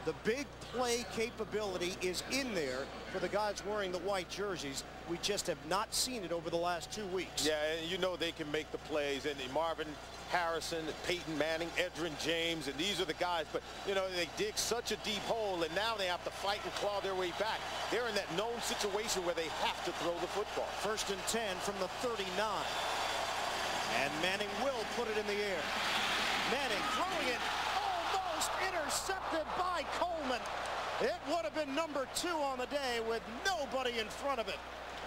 The big play capability is in there for the guys wearing the white jerseys. We just have not seen it over the last 2 weeks. Yeah, and you know they can make the plays. And Marvin Harrison, Peyton Manning, Edgerrin James, and these are the guys. But, you know, they dig such a deep hole, and now they have to fight and claw their way back. They're in that known situation where they have to throw the football. 1st and 10 from the 39. And Manning will put it in the air. Manning throwing it. Intercepted by Coleman. It would have been number 2 on the day with nobody in front of it.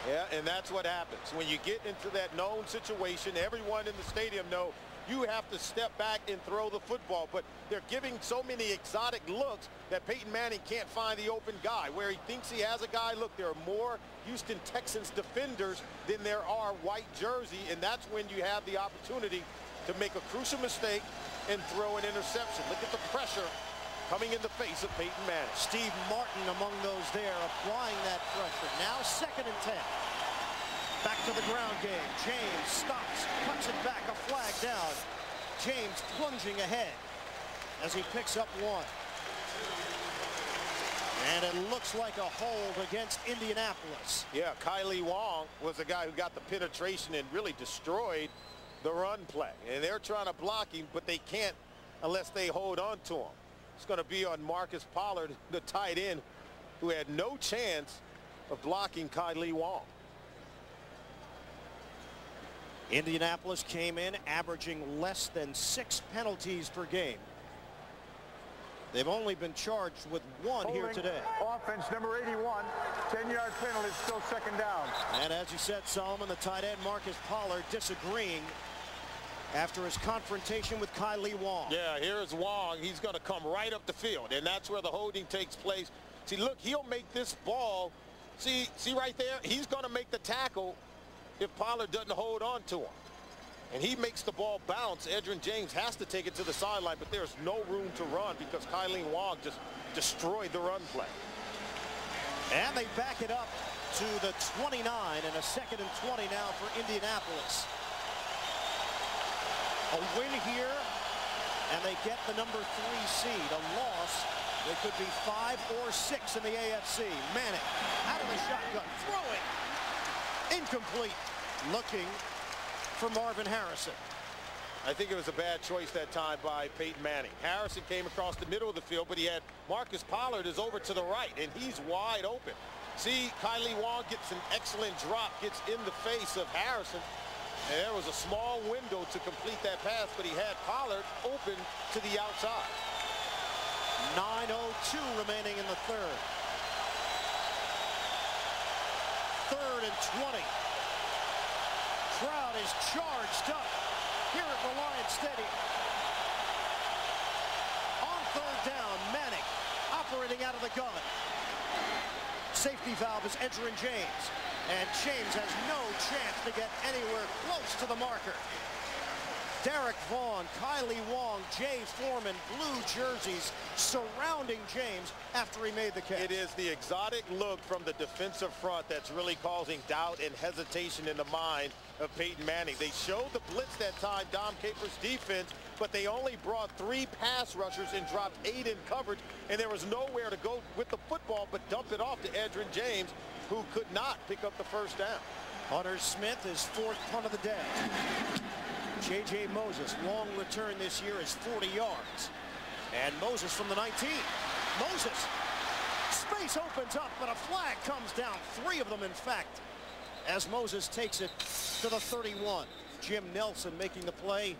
Yeah, and that's what happens when you get into that known situation. Everyone in the stadium know you have to step back and throw the football, but they're giving so many exotic looks that Peyton Manning can't find the open guy. Where he thinks he has a guy, look, there are more Houston Texans defenders than there are white jersey, and that's when you have the opportunity to make a crucial mistake and throw an interception. Look at the pressure coming in the face of Peyton Manning. Steve Martin among those there applying that pressure. Now 2nd and 10. Back to the ground game. James stops, cuts it back, a flag down. James plunging ahead as he picks up 1. And it looks like a hold against Indianapolis. Yeah, Kylie Wong was the guy who got the penetration and really destroyed the run play. And they're trying to block him, but they can't unless they hold on to him. It's going to be on Marcus Pollard, the tight end, who had no chance of blocking Kylie Wong. Indianapolis came in averaging less than 6 penalties per game. They've only been charged with 1 here today. Offense number 81, 10-yard penalty, still 2nd down. And as you said, Solomon, the tight end Marcus Pollard disagreeing after his confrontation with Kylie Wong. Yeah, here's Wong. He's going to come right up the field, and that's where the holding takes place. See, look, he'll make this ball. See right there? He's going to make the tackle if Pollard doesn't hold on to him. And he makes the ball bounce. Edgerrin James has to take it to the sideline, but there's no room to run because Kylie Wong just destroyed the run play. And they back it up to the 29 and a 2nd and 20 now for Indianapolis. A win here, and they get the number 3 seed. A loss, they could be 5 or 6 in the AFC. Manning out of the shotgun, throwing. Incomplete. Looking for Marvin Harrison. I think it was a bad choice that time by Peyton Manning. Harrison came across the middle of the field, but he had Marcus Pollard is over to the right, and he's wide open. See, Kylie Wong gets an excellent drop, gets in the face of Harrison, and there was a small window to complete that pass, but he had Pollard open to the outside. 9:02 remaining in the 3rd. 3rd and 20. Crowd is charged up here at Reliance Stadium. On 3rd down, Manning operating out of the gun. Safety valve is Edgerrin James. And James has no chance to get anywhere close to the marker. Derek Vaughn, Kylie Wong, Jay Foreman, blue jerseys surrounding James after he made the catch. It is the exotic look from the defensive front that's really causing doubt and hesitation in the mind of Peyton Manning. They showed the blitz that time, Dom Capers' defense, but they only brought 3 pass rushers and dropped 8 in coverage, and there was nowhere to go with the football but dump it off to Edgerrin James, who could not pick up the 1st down. Hunter Smith is 4th punt of the day. J.J. Moses, long return this year is 40 yards. And Moses from the 19. Moses, space opens up, but a flag comes down. 3 of them, in fact, as Moses takes it to the 31. Jim Nelson making the play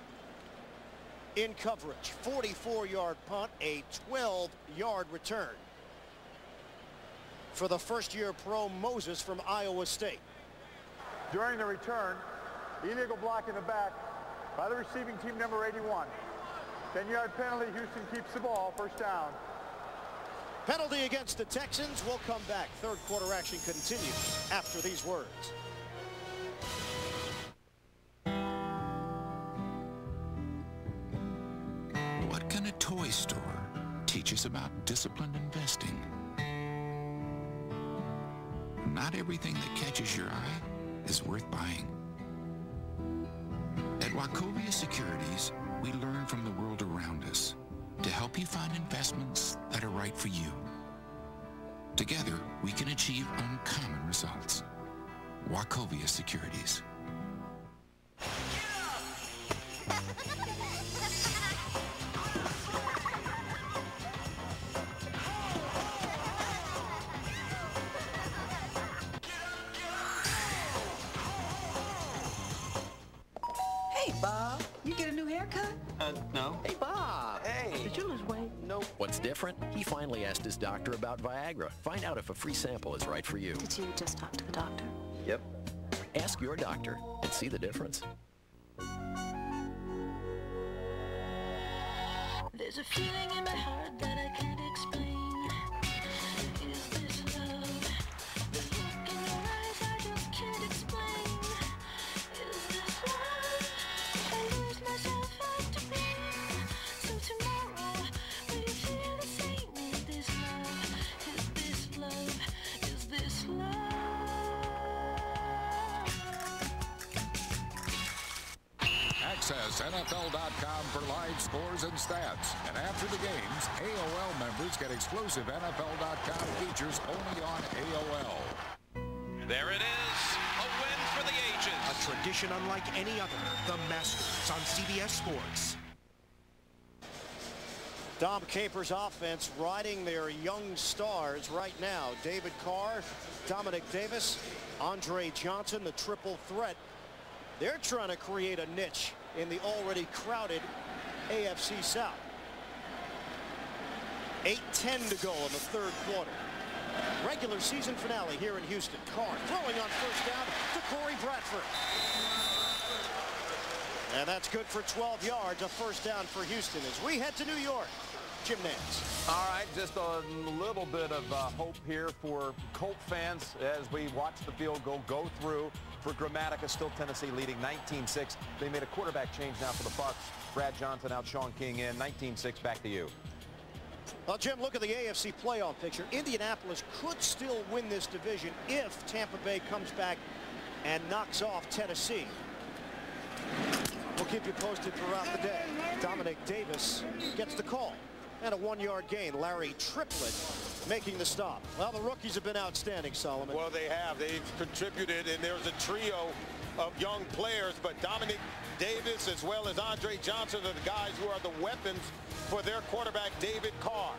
in coverage. 44-yard punt, a 12-yard return for the first-year pro Moses from Iowa State. During the return, illegal block in the back by the receiving team number 81. 10-yard penalty. Houston keeps the ball. 1st down. Penalty against the Texans. We'll come back. 3rd quarter action continues after these words. What can a toy store teach us about disciplined investing? Not everything that catches your eye is worth buying. At Wachovia Securities, we learn from the world around us to help you find investments that are right right for you. Together, we can achieve uncommon results. Wachovia Securities. Hey, Bob, you get a new haircut? No. Hey, Bob. Hey. Did you lose weight? Nope. What's different? He finally asked his doctor about Viagra. Find out if a free sample is right for you. Did you just talk to the doctor? Yep. Ask your doctor and see the difference. There's a feeling in my heart that I can't explain. Is this love? The look in your eyes I just can't explain. Is this love? I lose myself after pain. So tomorrow, will you feel the same? Is this love? Is this love? Is this love? Access NFL.com for live scores and stats. And after the games, AOL members get exclusive NFL.com features only on AOL. There it is, a win for the ages. A tradition unlike any other. The Masters on CBS Sports. Dom Capers' offense riding their young stars right now. David Carr, Dominic Davis, Andre Johnson, the triple threat. They're trying to create a niche in the already crowded AFC South. 8:10 to go in the third quarter. Regular season finale here in Houston. Carr throwing on first down to Corey Bradford. And that's good for 12 yards, a first down for Houston as we head to New York. Jim Nance. All right, just a little bit of hope here for Colt fans as we watch the field goal go through. For Grammatica, still Tennessee leading 19-6. They made a quarterback change now for the Bucs. Brad Johnson out, Sean King in. 19-6, back to you. Well, Jim, look at the AFC playoff picture. Indianapolis could still win this division if Tampa Bay comes back and knocks off Tennessee. We'll keep you posted throughout the day. Dominic Davis gets the call. And a 1-yard gain. Larry Triplett making the stop. Well, the rookies have been outstanding, Solomon. Well, they have. They've contributed, and there's a trio of young players, but Dominic Davis as well as Andre Johnson are the guys who are the weapons for their quarterback, David Carr.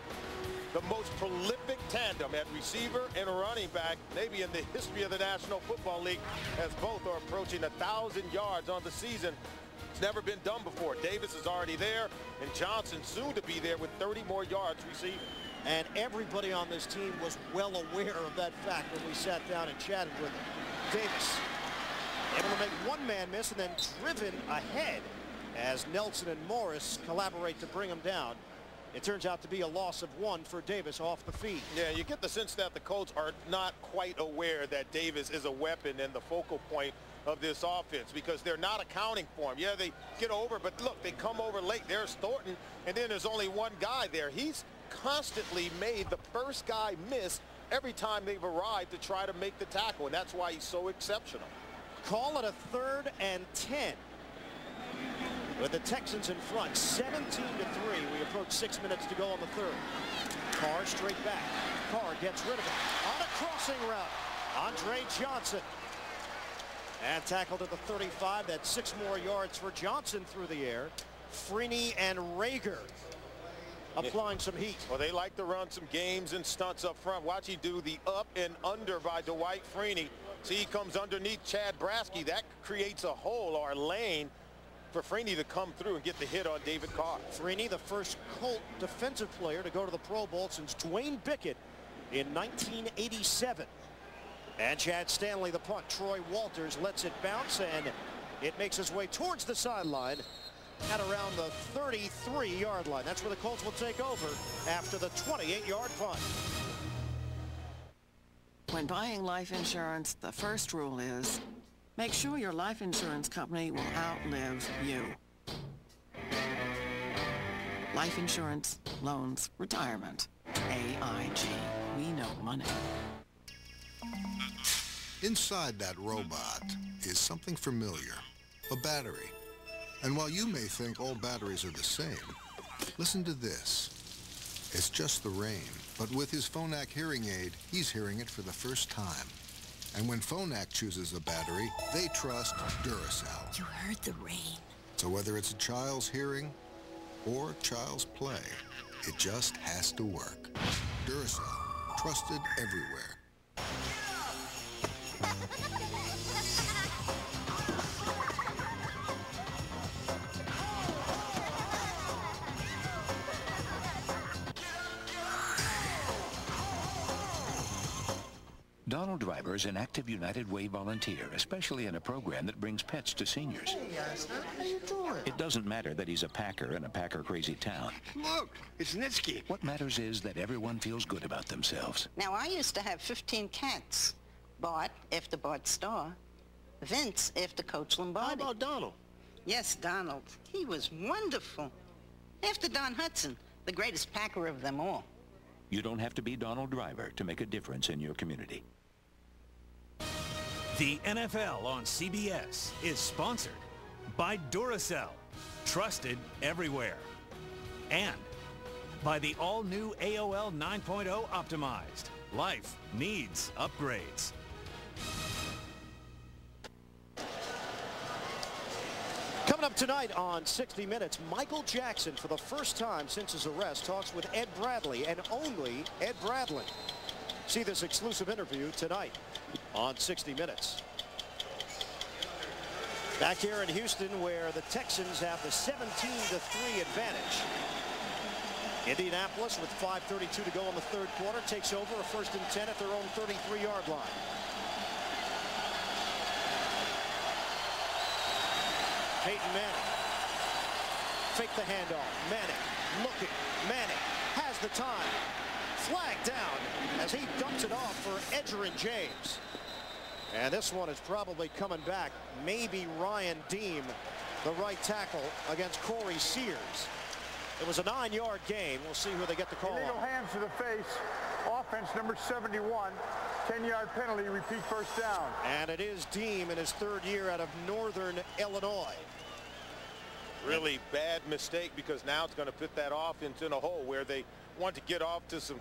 The most prolific tandem at receiver and running back, maybe in the history of the National Football League, as both are approaching 1,000 yards on the season. It's never been done before. Davis is already there, and Johnson soon to be there with 30 more yards receiving. And everybody on this team was well aware of that fact when we sat down and chatted with him. Davis able to make one man miss and then driven ahead as Nelson and Morris collaborate to bring him down. It turns out to be a loss of 1 for Davis off the feed. Yeah, you get the sense that the Colts are not quite aware that Davis is a weapon and the focal point of this offense because they're not accounting for him. Yeah, they get over, but look, they come over late. There's Thornton, and then there's only one guy there. He's constantly made the first guy miss every time they've arrived to try to make the tackle, and that's why he's so exceptional. Call it a 3rd and 10. With the Texans in front, 17-3. We approach 6 minutes to go on the third. Carr straight back. Carr gets rid of it on a crossing route. Andre Johnson. And tackled at the 35. That's 6 more yards for Johnson through the air. Freeney and Rager applying some heat. Well, they like to run some games and stunts up front. Watch him do the up and under by Dwight Freeney. See, he comes underneath Chad Brasky. That creates a hole or a lane for Freeney to come through and get the hit on David Carr. Freeney, the first Colt defensive player to go to the Pro Bowl since Dwayne Bickett in 1987. And Chad Stanley, the punt. Troy Walters lets it bounce, and it makes its way towards the sideline at around the 33-yard line. That's where the Colts will take over after the 28-yard punt. When buying life insurance, the first rule is make sure your life insurance company will outlive you. Life insurance, loans, retirement. AIG. We know money. Inside that robot is something familiar, a battery. And while you may think all batteries are the same, listen to this. It's just the rain, but with his Phonak hearing aid, he's hearing it for the first time. And when Phonak chooses a battery, they trust Duracell. You heard the rain. So whether it's a child's hearing or child's play, it just has to work. Duracell, trusted everywhere. Donald Driver is an active United Way volunteer, especially in a program that brings pets to seniors. Hey, son, how you doing? It doesn't matter that he's a packer in a packer-crazy town. Look, it's Nitsky. What matters is that everyone feels good about themselves. Now, I used to have 15 cats. Bart, after Bart Starr. Vince, after Coach Lombardi. How about Donald? Yes, Donald. He was wonderful. After Don Hudson, the greatest packer of them all. You don't have to be Donald Driver to make a difference in your community. The NFL on CBS is sponsored by Duracell, trusted everywhere, and by the all-new AOL 9.0 Optimized. Life needs upgrades. Coming up tonight on 60 Minutes, Michael Jackson, for the first time since his arrest, talks with Ed Bradley, and only Ed Bradley. See this exclusive interview tonight on 60 Minutes. Back here in Houston, where the Texans have the 17-3 advantage. Indianapolis, with 5:32 to go in the third quarter, takes over a 1st and 10 at their own 33-yard line. Peyton Manning. Fake the handoff. Manning looking. Manning has the time. Flag down as he dumps it off for Edgerrin James. And this one is probably coming back. Maybe Ryan Deem, the right tackle, against Corey Sears. It was a 9-yard gain. We'll see who they get the call Illegal on. hands to the face. Offense number 71. 10-yard penalty. Repeat first down. And it is Deem in his 3rd year out of Northern Illinois. Really bad mistake, because now it's going to put that offense in a hole where they want to get off to some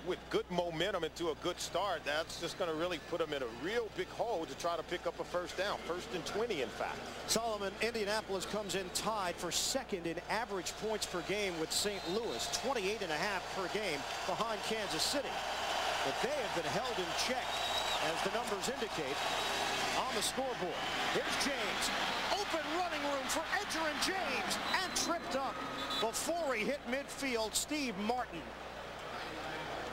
with good momentum into a good start. That's just going to really put them in a real big hole to try to pick up a first down. 1st and 20, in fact. Solomon, Indianapolis comes in tied for 2nd in average points per game with St. Louis, 28.5 per game behind Kansas City. But they have been held in check, as the numbers indicate, on the scoreboard. Here's James. Open running room for Edgerrin James, and tripped up before he hit midfield. Steve Martin.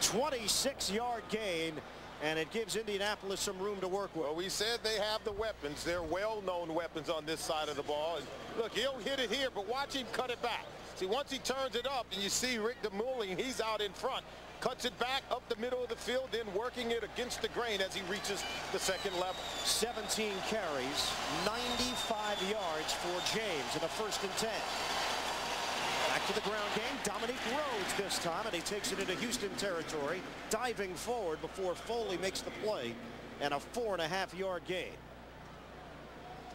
26-yard gain, and it gives Indianapolis some room to work with. Well, we said they have the weapons. They're well-known weapons on this side of the ball. And look, he'll hit it here, but watch him cut it back. See, once he turns it up, and you see Rick DeMulling, he's out in front. Cuts it back up the middle of the field, then working it against the grain as he reaches the 2nd level. 17 carries, 95 yards for James in a 1st and 10. Back to the ground game. Dominique Rhodes this time, and he takes it into Houston territory, diving forward before Foley makes the play, and a 4.5-yard gain.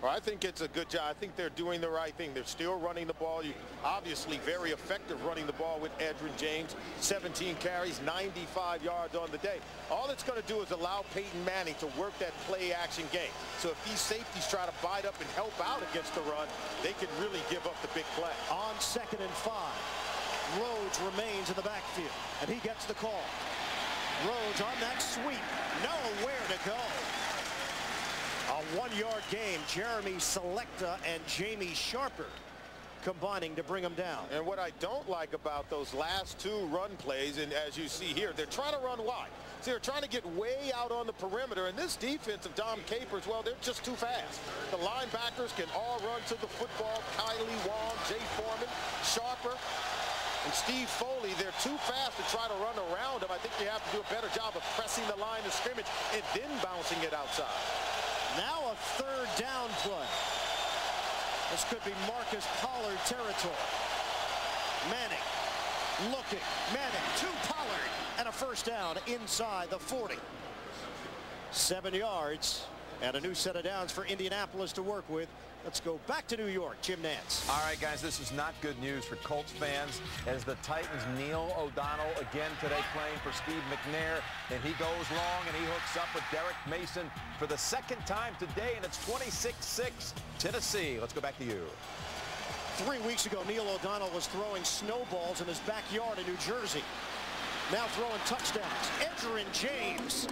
Well, I think it's a good job. I think they're doing the right thing. They're still running the ball. Obviously very effective running the ball with Edgerrin James. 17 carries, 95 yards on the day. All it's going to do is allow Peyton Manning to work that play-action game. So if these safeties try to bite up and help out against the run, they can really give up the big play. On 2nd and 5, Rhodes remains in the backfield, and he gets the call. Rhodes on that sweep, nowhere to go. A 1-yard game. Jeremy Selecta and Jamie Sharper combining to bring him down. And what I don't like about those last 2 run plays, and as you see here, they're trying to run wide. So they're trying to get way out on the perimeter, and this defense of Dom Capers, well, they're just too fast. The linebackers can all run to the football. Kylie Wong, Jay Foreman, Sharper, and Steve Foley, they're too fast to try to run around them. I think you have to do a better job of pressing the line of scrimmage and then bouncing it outside. Now a 3rd down play. This could be Marcus Pollard territory. Manning looking. Manning to Pollard, and a 1st down inside the 40. 7 yards. And a new set of downs for Indianapolis to work with. Let's go back to New York. Jim Nantz. All right, guys, this is not good news for Colts fans as the Titans, Neil O'Donnell again today playing for Steve McNair, and he goes long and he hooks up with Derek Mason for the second time today, and it's 26-6 Tennessee. Let's go back to you. 3 weeks ago, Neil O'Donnell was throwing snowballs in his backyard in New Jersey. Now throwing touchdowns. Edgerrin James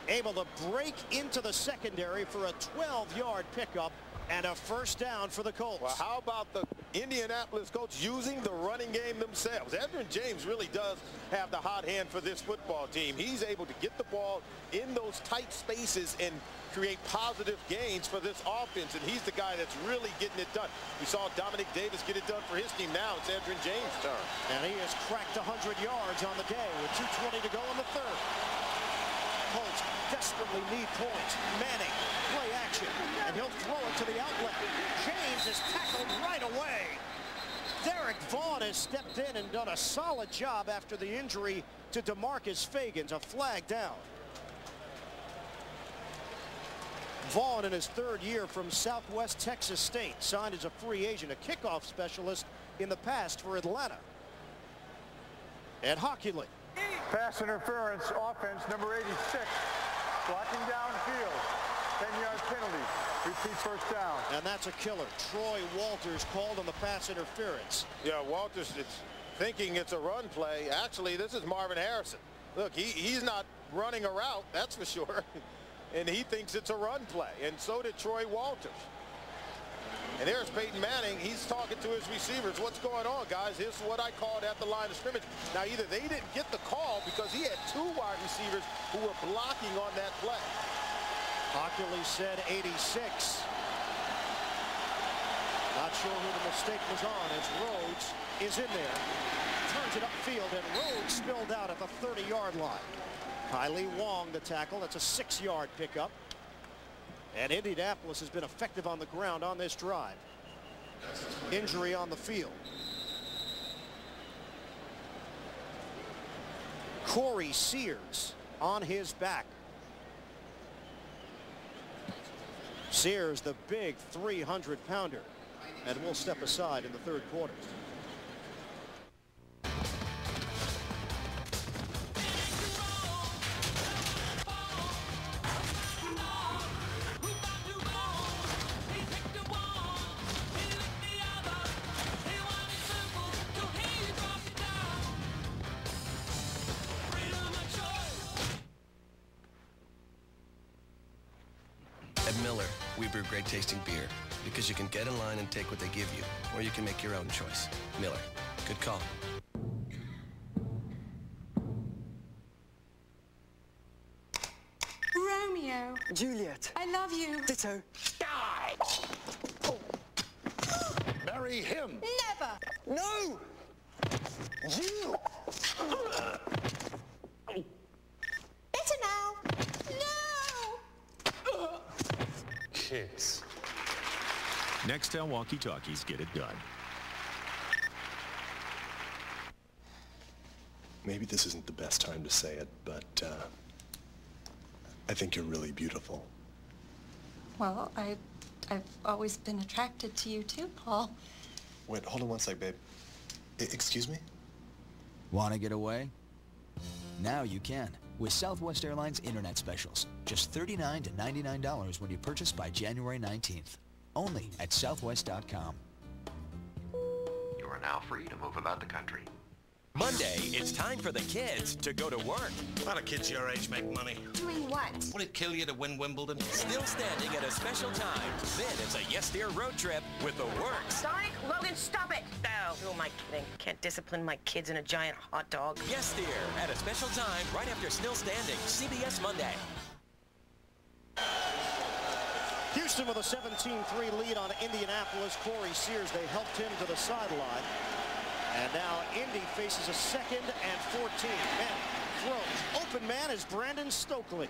able to break into the secondary for a 12-yard pickup and a first down for the Colts. Well, how about the Indianapolis Colts using the running game themselves? Edgerrin James really does have the hot hand for this football team. He's able to get the ball in those tight spaces and create positive gains for this offense, and he's the guy that's really getting it done. We saw Dominic Davis get it done for his team. Now it's Edgerrin James' turn. And he has cracked 100 yards on the day with 2:20 to go in the third. Colts desperately need points. Manning, play action, and he'll throw it to the outlet. James is tackled right away. Derek Vaughn has stepped in and done a solid job after the injury to DeMarcus Fagans. A flag down. Vaughn in his third year from Southwest Texas State, signed as a free agent, a kickoff specialist in the past for Atlanta. And Hockley. Pass interference, offense, number 86. Blocking downfield. 10-yard penalty. Repeat first down. And that's a killer. Troy Walters called on the pass interference. Yeah, Walters is thinking it's a run play. Actually, this is Marvin Harrison. Look, he's not running a route, that's for sure. And he thinks it's a run play. And so did Troy Walters. And there's Peyton Manning. He's talking to his receivers. What's going on, guys? Here's what I called at the line of scrimmage. Now, either they didn't get the call because he had 2 wide receivers who were blocking on that play. Hockley said 86. Not sure who the mistake was on as Rhodes is in there. Turns it upfield, and Rhodes spilled out at the 30-yard line. Kylie Wong the tackle. That's a 6-yard pickup. And Indianapolis has been effective on the ground on this drive. Injury on the field. Corey Sears on his back. Sears, the big 300-pounder, and will step aside in the third quarter. At Miller, we brew great tasting beer because you can get in line and take what they give you, or you can make your own choice. Miller, good call. Romeo. Juliet. I love you. Ditto. Die! Oh. Marry him. Never. No! You! Better now. No! Kids. Nextel walkie-talkies get it done. Maybe this isn't the best time to say it, but I think you're really beautiful. Well, I've always been attracted to you too, Paul. Wait, hold on one sec, babe. Excuse me? Want to get away? Now you can with Southwest Airlines Internet Specials. Just $39 to $99 when you purchase by January 19th. Only at Southwest.com. You are now free to move about the country. Monday, it's time for the kids to go to work. A lot of kids your age make money. Doing what? Would it kill you to win Wimbledon? Still standing at a special time. Then it's a Yes Dear road trip with the works. Sonic, Logan, stop it! No. Who am I kidding? Can't discipline my kids in a giant hot dog. Yes Dear at a special time right after Still Standing. CBS Monday. Houston with a 17-3 lead on Indianapolis. Corey Sears, they helped him to the sideline. And now Indy faces a 2nd and 14. Manning throws. Open man is Brandon Stokely.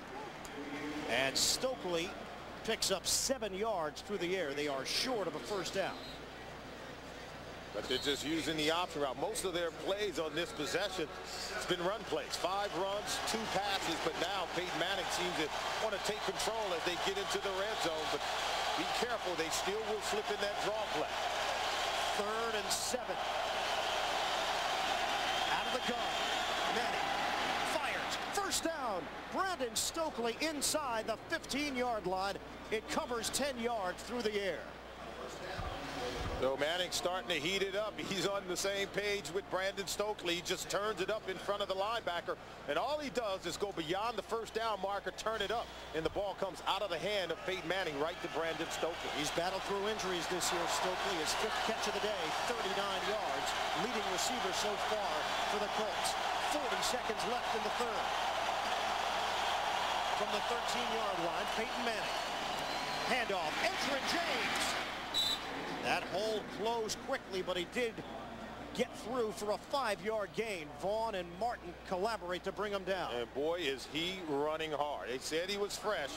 And Stokely picks up 7 yards through the air. They are short of a first down. But they're just using the option route. Most of their plays on this possession, it's been run plays. 5 runs, 2 passes, but now Peyton Manning seems to want to take control as they get into the red zone. But be careful, they still will slip in that draw play. 3rd and 7. Out of the gun. Manning fires. First down. Brandon Stokely inside the 15-yard line. It covers 10 yards through the air. So Manning's starting to heat it up. He's on the same page with Brandon Stokely. He just turns it up in front of the linebacker. And all he does is go beyond the first down marker, turn it up. And the ball comes out of the hand of Peyton Manning right to Brandon Stokely. He's battled through injuries this year. Stokely, his 5th catch of the day, 39 yards. Leading receiver so far for the Colts. 40 seconds left in the 3rd. From the 13-yard line, Peyton Manning. Handoff, Edgerrin James. That hole closed quickly, but he did get through for a 5-yard gain. Vaughn and Martin collaborate to bring him down. And boy, is he running hard. They said he was fresh,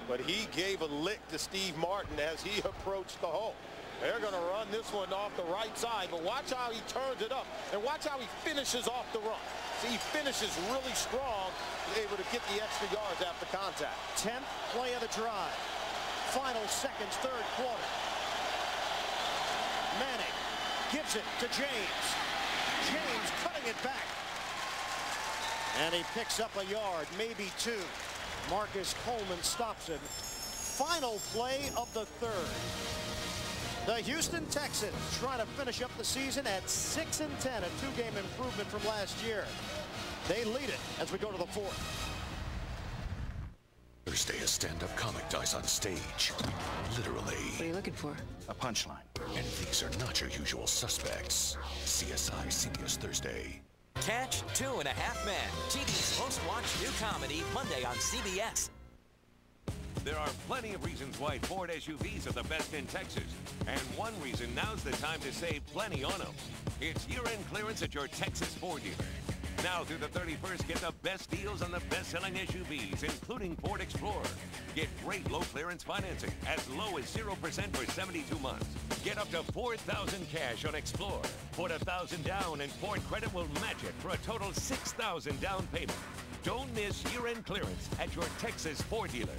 but he gave a lick to Steve Martin as he approached the hole. They're going to run this one off the right side, but watch how he turns it up, and watch how he finishes off the run. See, he finishes really strong, able to get the extra yards after contact. 10th play of the drive. Final seconds, 3rd quarter. Manning gives it to James. James cutting it back. And he picks up a yard, maybe 2. Marcus Coleman stops him. Final play of the 3rd. The Houston Texans trying to finish up the season at 6-10, a 2-game improvement from last year. They lead it as we go to the 4th. Thursday, a stand-up comic dies on stage. Literally. What are you looking for? A punchline. And these are not your usual suspects. CSI CBS Thursday. Catch 2.5 Men, TV's most watched new comedy, Monday on CBS. There are plenty of reasons why Ford SUVs are the best in Texas. And one reason now's the time to save plenty on them. It's year-end clearance at your Texas Ford dealer. Now through the 31st, get the best deals on the best-selling SUVs, including Ford Explorer. Get great low clearance financing, as low as 0% for 72 months. Get up to $4,000 cash on Explorer. Put $1,000 down and Ford Credit will match it for a total $6,000 down payment. Don't miss year-end clearance at your Texas Ford dealer.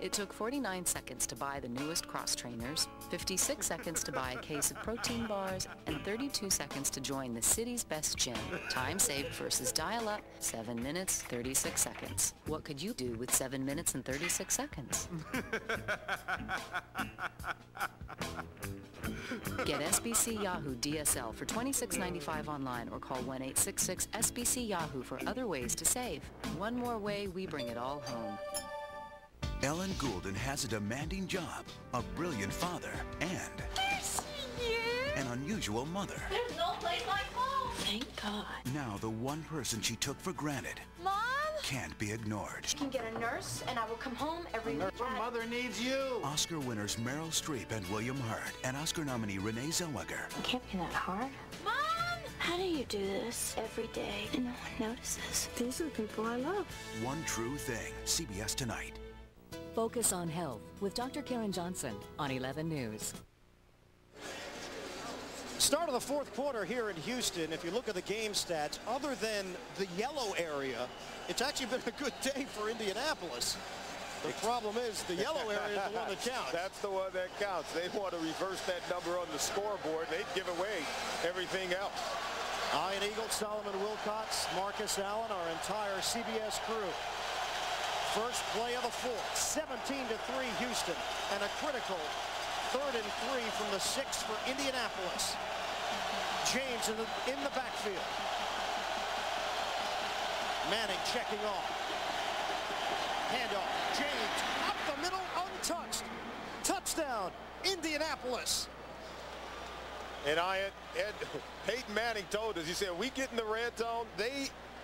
It took 49 seconds to buy the newest cross trainers, 56 seconds to buy a case of protein bars, and 32 seconds to join the city's best gym. Time saved versus dial-up, 7 minutes, 36 seconds. What could you do with 7 minutes and 36 seconds? Get SBC Yahoo DSL for $26.95 online or call 1-866-SBC-YAHOO for other ways to save. One more way we bring it all home. Ellen Goulden has a demanding job, a brilliant father, and an unusual mother. There's no place like home. Thank God. Now the one person she took for granted Mom? can't be ignored. You can get a nurse, and I will come home every week. Your mother needs you. Oscar winners Meryl Streep and William Hurt, and Oscar nominee Renee Zellweger. It can't be that hard. Mom! How do you do this every day and no one notices? These are the people I love. One True Thing, CBS Tonight. Focus on Health with Dr. Karen Johnson on 11 News. Start of the 4th quarter here in Houston. If you look at the game stats, other than the yellow area, it's actually been a good day for Indianapolis. The problem is the yellow area is the one that counts. That's the one that counts. They want to reverse that number on the scoreboard. They'd give away everything else. Ian Eagle, Solomon Wilcox, Marcus Allen, our entire CBS crew. First play of the 4th, 17-3 Houston, and a critical 3rd and 3 from the 6 for Indianapolis. James in the backfield. Manning checking off. Handoff, James up the middle, untouched. Touchdown, Indianapolis. And Peyton Manning told us, he said, we get in the red zone,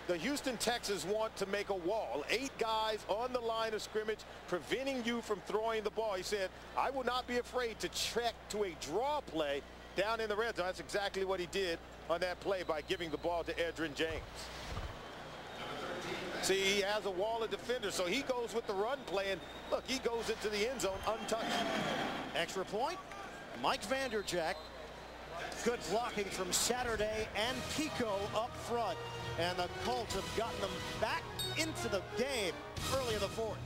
the Houston Texans want to make a wall. 8 guys on the line of scrimmage preventing you from throwing the ball. He said, I will not be afraid to check to a draw play down in the red zone. That's exactly what he did on that play by giving the ball to Edgerrin James. See, he has a wall of defenders, so he goes with the run play, and look, he goes into the end zone untouched. Extra point, Mike Vanderjagt Good blocking from Saturday and Pico up front. And the Colts have gotten them back into the game early in the fourth.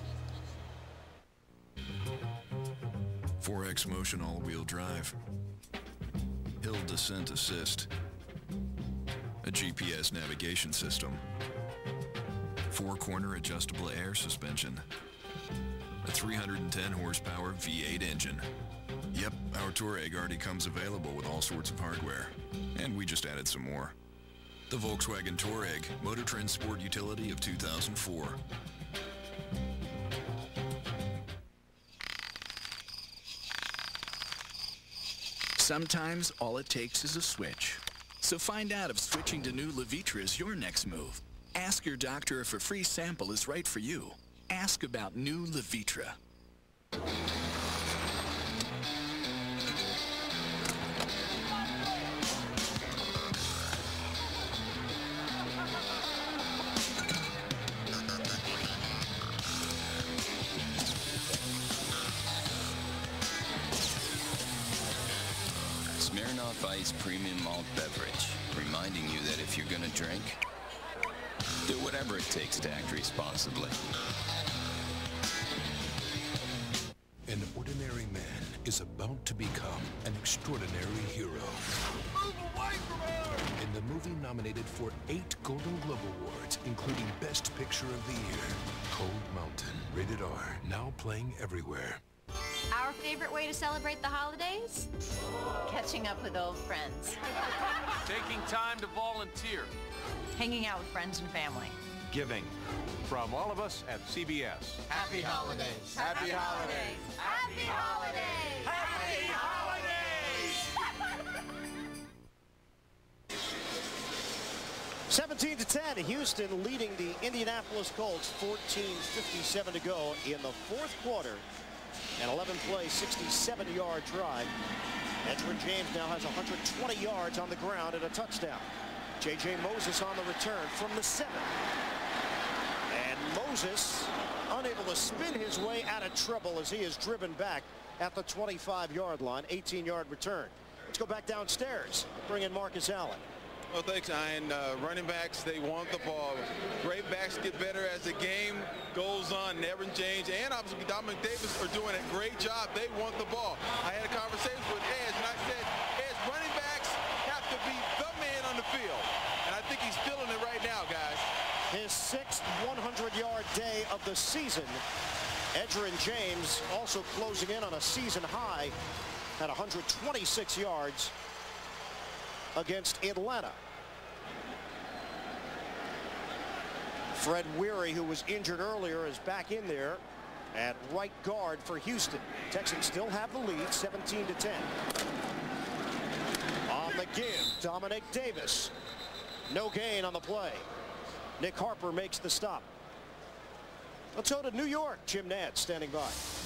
4X Motion all-wheel drive. Hill descent assist. A GPS navigation system. 4-corner adjustable air suspension. A 310 horsepower V8 engine. Yep, our Touareg already comes available with all sorts of hardware. And we just added some more. The Volkswagen Touareg, Motor Trend Sport Utility of 2004. Sometimes all it takes is a switch. So find out if switching to new Levitra is your next move. Ask your doctor if a free sample is right for you. Ask about new Levitra. Smirnoff Ice Premium Malt Beverage, reminding you that if you're gonna drink, do whatever it takes to act responsibly. An ordinary man is about to become an extraordinary hero. Move away from her! In the movie nominated for 8 Golden Globe Awards, including Best Picture of the Year, Cold Mountain, rated R, now playing everywhere. Our favorite way to celebrate the holidays? Catching up with old friends. Taking time to volunteer. Hanging out with friends and family. Giving. From all of us at CBS. Happy holidays. Happy holidays. Happy holidays. Happy holidays. 17-10, Houston leading the Indianapolis Colts. 14:57 to go in the fourth quarter. An 11-play, 67-yard drive. Edgerrin James now has 120 yards on the ground and a touchdown. J.J. Moses on the return from the 7. And Moses unable to spin his way out of trouble as he is driven back at the 25-yard line. 18-yard return. Let's go back downstairs. Bring in Marcus Allen. Well, thanks, Ian. Running backs, they want the ball. Great backs get better as the game goes on. Edgerrin James and obviously Dominic Davis are doing a great job. They want the ball. I had a conversation with Ed, and I said, Ed, running backs have to be the man on the field. And I think he's feeling it right now, guys. His 6th 100-yard day of the season. Edgerrin James also closing in on a season high at 126 yards against Atlanta. Fred Weary, who was injured earlier, is back in there at right guard for Houston. Texans still have the lead, 17-10. On the give, Dominic Davis. No gain on the play. Nick Harper makes the stop. Let's go to New York. Jim Nantz standing by.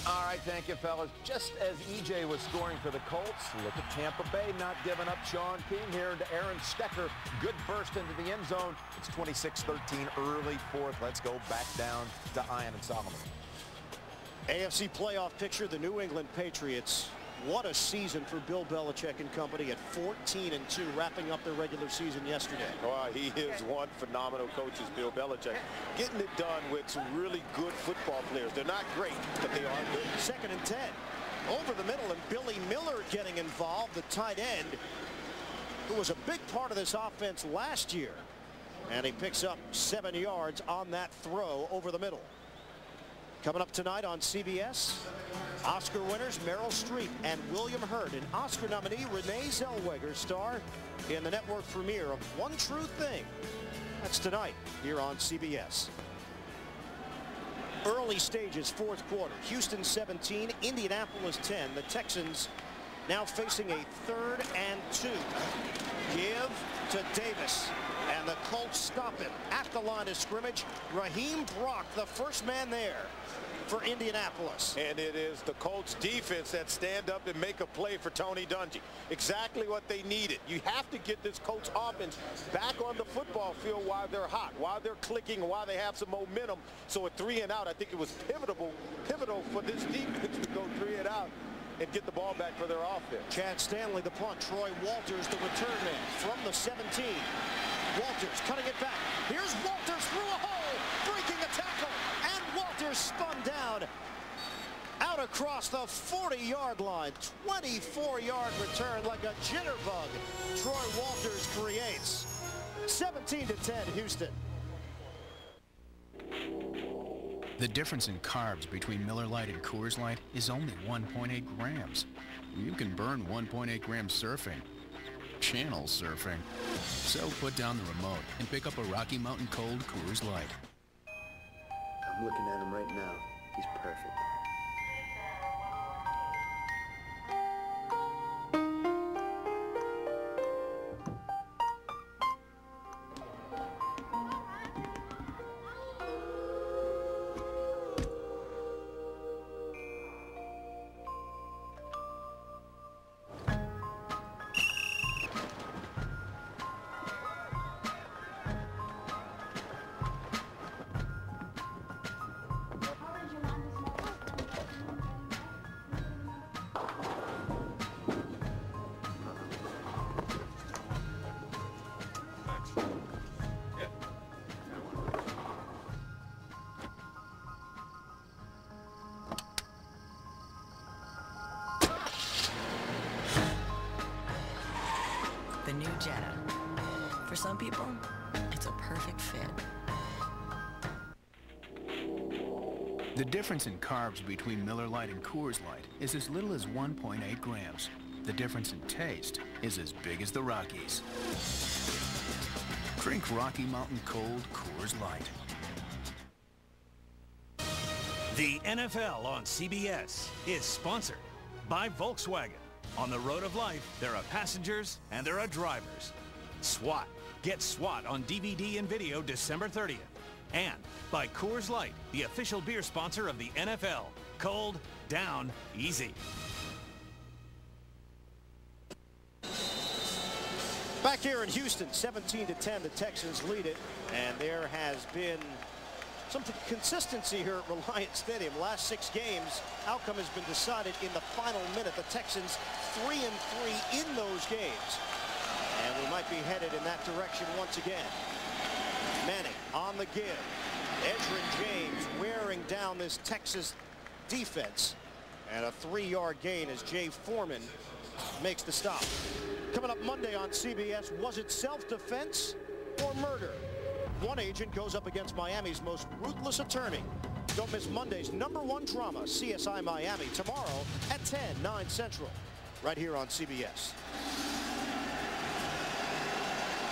All right, thank you, fellas. Just as EJ was scoring for the Colts, look at Tampa Bay not giving up. Sean King here into Aaron Stecker. Good burst into the end zone. It's 26-13, early fourth. Let's go back down to Ian and Solomon. AFC playoff picture, the New England Patriots. What a season for Bill Belichick and company at 14-2, wrapping up their regular season yesterday. Well, he is one phenomenal coach, is Bill Belichick. Getting it done with some really good football players. They're not great, but they are good. 2nd and 10. Over the middle, and Billy Miller getting involved, the tight end, who was a big part of this offense last year. And he picks up 7 yards on that throw over the middle. Coming up tonight on CBS, Oscar winners Meryl Streep and William Hurt, and Oscar nominee Renee Zellweger star in the network premiere of One True Thing. That's tonight here on CBS. Early stages, fourth quarter. Houston 17, Indianapolis 10. The Texans now facing a 3rd and 2. Give to Davis. And the Colts stop it at the line of scrimmage. Raheem Brock, the first man there for Indianapolis. And it is the Colts defense that stand up and make a play for Tony Dungy. Exactly what they needed. You have to get this Colts offense back on the football field while they're hot, while they're clicking, while they have some momentum. So a 3 and out, I think it was pivotal for this defense to go 3 and out. and get the ball back for their offense. Chad Stanley, the punt. Troy Walters, the return man from the 17. Walters cutting it back. Here's Walters through a hole, breaking a tackle, and Walters spun down out across the 40-yard line. 24-yard return like a jitterbug. Troy Walters creates. 17-10 Houston. The difference in carbs between Miller Lite and Coors Light is only 1.8 grams. You can burn 1.8 grams surfing. Channel surfing. So put down the remote and pick up a Rocky Mountain Cold Coors Light. I'm looking at him right now. He's perfect. The new Jetta. For some people, it's a perfect fit. The difference in carbs between Miller Lite and Coors Light is as little as 1.8 grams. The difference in taste is as big as the Rockies. Drink Rocky Mountain Cold Coors Light. The NFL on CBS is sponsored by Volkswagen. On the road of life, there are passengers and there are drivers. SWAT. Get SWAT on DVD and video December 30th. And by Coors Light, the official beer sponsor of the NFL. Cold, down, easy. Back here in Houston, 17-10, the Texans lead it. And there has been some consistency here at Reliant Stadium. Last 6 games, outcome has been decided in the final minute. The Texans 3-3 in those games. And we might be headed in that direction once again. Manning on the give. Edgerrin James wearing down this Texas defense. And a 3-yard gain as Jay Foreman makes the stop. Coming up Monday on CBS, was it self-defense or murder? One agent goes up against Miami's most ruthless attorney. Don't miss Monday's #1 drama, CSI Miami, tomorrow at 10, 9 Central, right here on CBS.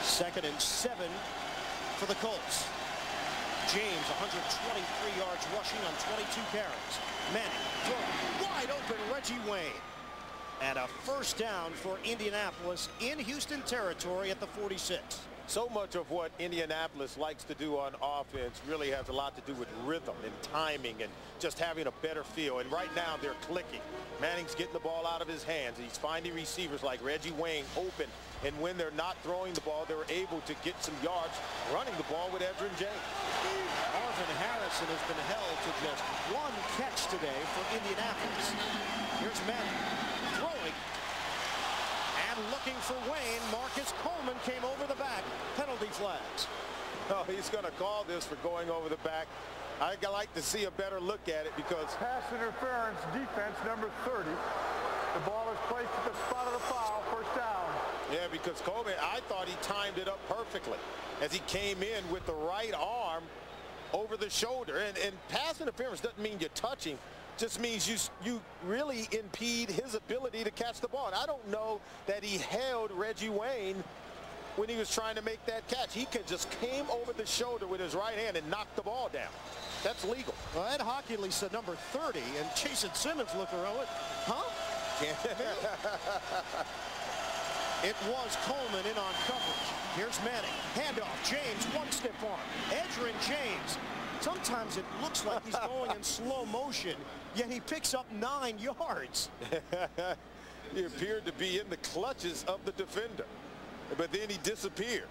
2nd and 7 for the Colts. James, 123 yards rushing on 22 carries. Manning throwing wide open, Reggie Wayne. And a first down for Indianapolis in Houston territory at the 46. So much of what Indianapolis likes to do on offense really has a lot to do with rhythm and timing and just having a better feel. And right now they're clicking. Manning's getting the ball out of his hands. He's finding receivers like Reggie Wayne open. And when they're not throwing the ball, they're able to get some yards running the ball with Edgerrin James. Marvin Harrison has been held to just 1 catch today for Indianapolis. Here's Manning throwing. And looking for Wayne. Marcus Coleman came over the back. Penalty flags. Oh, he's going to call this for going over the back. I'd like to see a better look at it because pass interference, defense number 30. The ball is placed at the spot of the foul, first down. Yeah, because Coleman, I thought he timed it up perfectly as he came in with the right arm over the shoulder. And pass interference doesn't mean you're touching. Just means you really impede his ability to catch the ball. And I don't know that he held Reggie Wayne when he was trying to make that catch. He just came over the shoulder with his right hand and knocked the ball down. That's legal. Well, Ed Hockley said number 30, and Jason Simmons looked around with, huh? It was Coleman in on coverage. Here's Manning. Handoff. James, one stiff arm. Edgerrin James. Sometimes it looks like he's going in slow motion, yet he picks up 9 yards. He appeared to be in the clutches of the defender, but then he disappeared.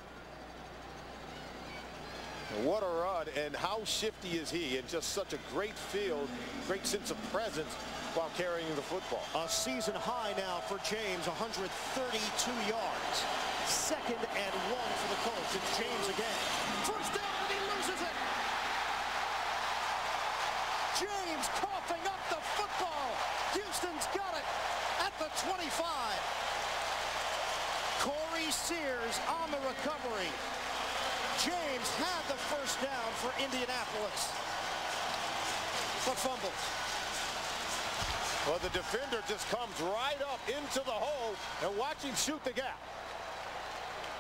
What a run, and how shifty is he, and just such a great field, great sense of presence while carrying the football. A season high now for James, 132 yards. 2nd and 1 for the Colts. It's James again. First down, and he loses it. James coughing up the football. Houston's got it at the 25. Corey Sears on the recovery. James had the first down for Indianapolis, but fumbles. Well, the defender just comes right up into the hole, and watch him shoot the gap.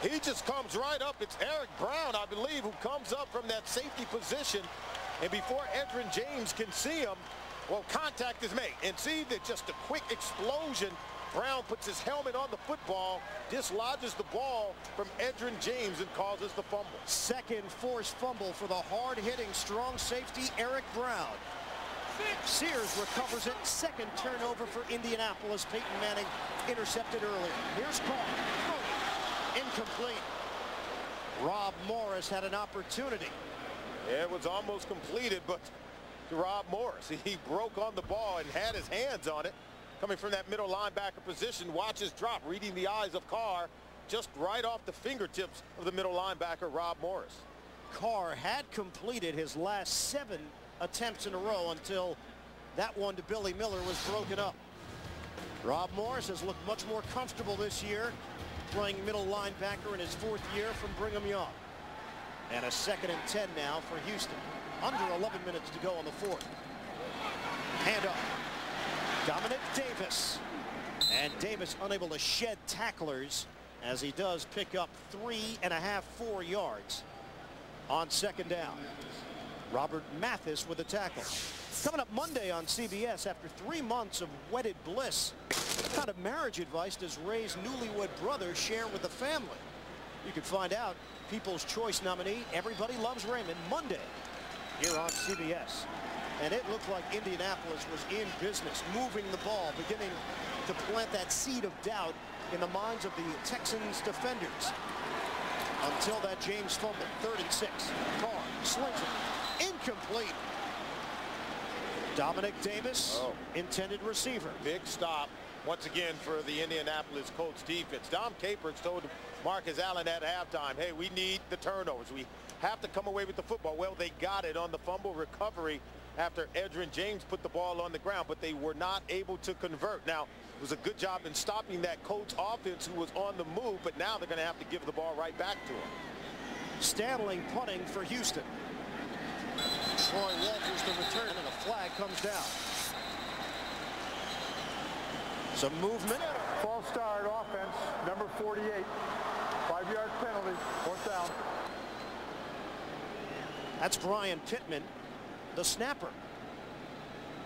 He just comes right up. It's Eric Brown, I believe, who comes up from that safety position. And before Edgerrin James can see him, well, contact is made. And see that just a quick explosion. Brown puts his helmet on the football, dislodges the ball from Edgerrin James and causes the fumble. 2nd forced fumble for the hard-hitting strong safety Eric Brown. Sears recovers it. 2nd turnover for Indianapolis. Peyton Manning intercepted earlier. Here's Carr. Incomplete. Rob Morris had an opportunity. Yeah, it was almost completed, but to Rob Morris, he broke on the ball and had his hands on it. Coming from that middle linebacker position, watch his drop, reading the eyes of Carr, just right off the fingertips of the middle linebacker, Rob Morris. Carr had completed his last 7 attempts in a row until that one to Billy Miller was broken up. Rob Morris has looked much more comfortable this year, playing middle linebacker in his 4th year from Brigham Young. And a 2nd and 10 now for Houston. Under 11 minutes to go on the 4th. Hand up. Dominic Davis. And Davis unable to shed tacklers as he does pick up 3.5, 4 yards on 2nd down. Robert Mathis with a tackle. Coming up Monday on CBS, after 3 months of wedded bliss, what kind of marriage advice does Ray's newlywed brother share with the family? You can find out. People's Choice nominee, Everybody Loves Raymond, Monday here on CBS. And it looked like Indianapolis was in business, moving the ball, beginning to plant that seed of doubt in the minds of the Texans defenders. Until that James fumble, 3rd and 6. Carr slings it. Incomplete. Dominic Davis, intended receiver. Big stop once again for the Indianapolis Colts defense. Dom Capers told Marcus Allen at halftime, hey, we need the turnovers. We have to come away with the football. Well, they got it on the fumble recovery after Edgerrin James put the ball on the ground, but they were not able to convert. Now, it was a good job in stopping that Colts offense who was on the move, but now they're going to have to give the ball right back to him. Stanley punting for Houston. Troy Walters the return, and a flag comes down. Some movement. False start offense, number 48. 5-yard penalty, 4th down. That's Brian Pittman, the snapper,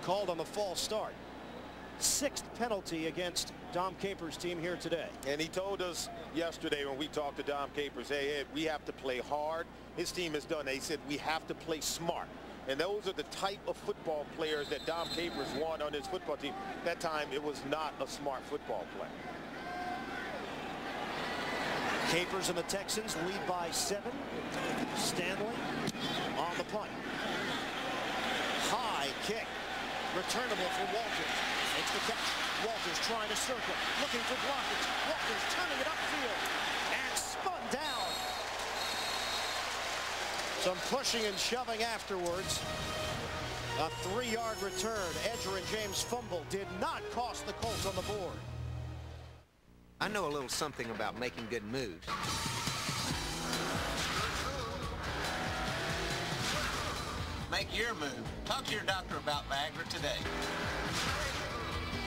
called on the false start. 6th penalty against Dom Capers' team here today. And he told us yesterday when we talked to Dom Capers, hey, we have to play hard. His team has done. They said we have to play smart. And those are the type of football players that Dom Capers want on his football team. That time, it was not a smart football play. Capers and the Texans lead by 7. Stanley on the punt. High kick. Returnable for Walters. Makes the catch. Walters trying to circle. Looking for blockage. Walters turning it upfield. And spun down. Some pushing and shoving afterwards. A 3-yard return. Edgerrin James' fumble did not cost the Colts on the board. I know a little something about making good moves. Make your move. Talk to your doctor about Viagra today.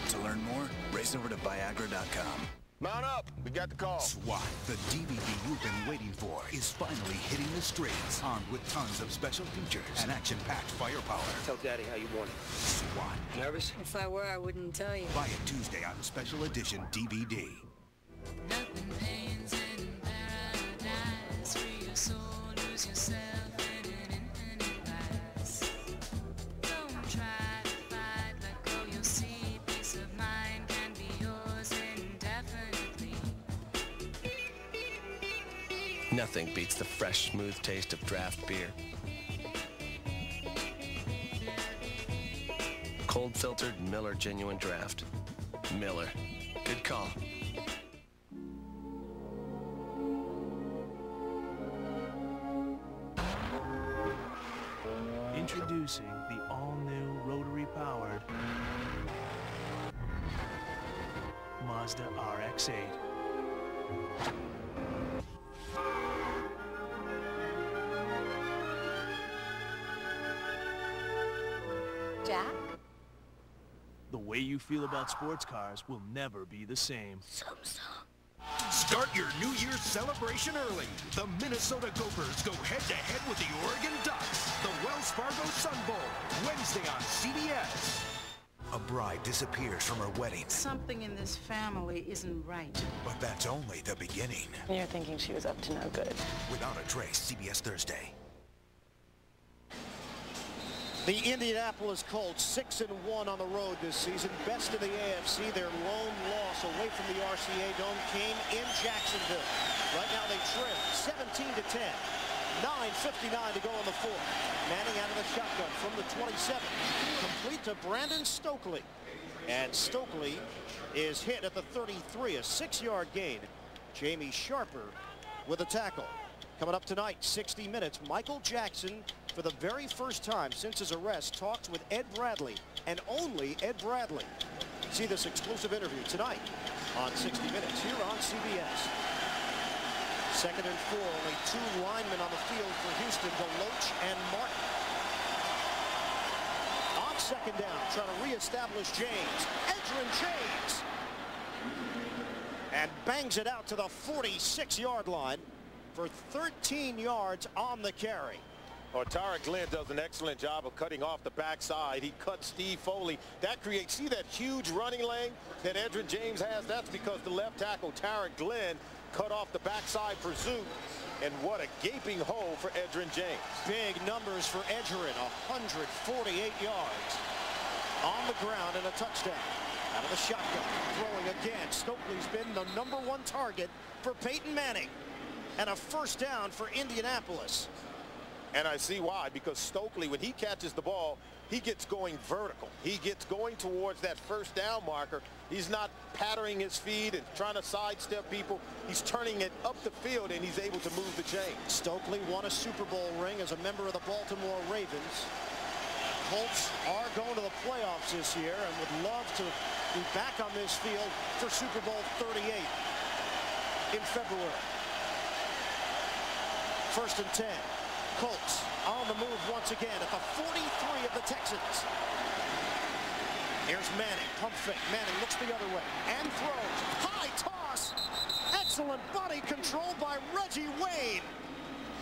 To learn more, race over to Viagra.com. Mount up. We got the call. SWAT, the DVD you've been waiting for, is finally hitting the streets, armed with tons of special features and action-packed firepower. Tell Daddy how you want it. SWAT. Nervous? If I were, I wouldn't tell you. Buy it Tuesday on Special Edition DVD. Nothing pains in paradise. Free your soul, lose yourself in an infinite past. Don't try to fight, let go, you'll see. Peace of mind can be yours indefinitely. Nothing beats the fresh, smooth taste of draft beer. Cold-filtered Miller Genuine Draft. Miller. Good call. Introducing the all-new rotary-powered Mazda RX-8. Jack? The way you feel about sports cars will never be the same. Start your New Year's celebration early. The Minnesota Gophers go head-to-head with the Oregon Ducks. The Wells Fargo Sun Bowl, Wednesday on CBS. A bride disappears from her wedding, Something in this family isn't right. but that's only the beginning. You're thinking she was up to no good. Without a Trace, CBS Thursday. The Indianapolis Colts 6-1 on the road this season. Best in the AFC. Their lone loss away from the RCA Dome came in Jacksonville. Right now they trail 17-10. 9:59 to go in the fourth. Manning out of the shotgun from the 27. Complete to Brandon Stokely. And Stokely is hit at the 33. A 6-yard gain. Jamie Sharper with a tackle. Coming up tonight, 60 Minutes, Michael Jackson, for the very first time since his arrest, talks with Ed Bradley, and only Ed Bradley. See this exclusive interview tonight on 60 Minutes here on CBS. 2nd and 4, only 2 linemen on the field for Houston, DeLoach and Martin. On 2nd down, trying to reestablish James. Edgerrin James. And bangs it out to the 46-yard line for 13 yards on the carry. Oh, Tyra Glenn does an excellent job of cutting off the backside. He cut Steve Foley. That creates, see that huge running lane that Edgerrin James has? That's because the left tackle, Tyra Glenn, cut off the backside pursuit. And what a gaping hole for Edgerrin James. Big numbers for Edgerrin, 148 yards on the ground and a touchdown. Out of the shotgun, throwing again. Stokely's been the #1 target for Peyton Manning. And a first down for Indianapolis. And I see why, because Stokely, when he catches the ball, he gets going vertical. He gets going towards that first down marker. He's not patterning his feet and trying to sidestep people. He's turning it up the field, and he's able to move the chain. Stokely won a Super Bowl ring as a member of the Baltimore Ravens. Colts are going to the playoffs this year and would love to be back on this field for Super Bowl 38 in February. 1st and 10. Colts on the move once again at the 43 of the Texans. Here's Manning, pump fake. Manning looks the other way and throws. High toss. Excellent body control by Reggie Wayne.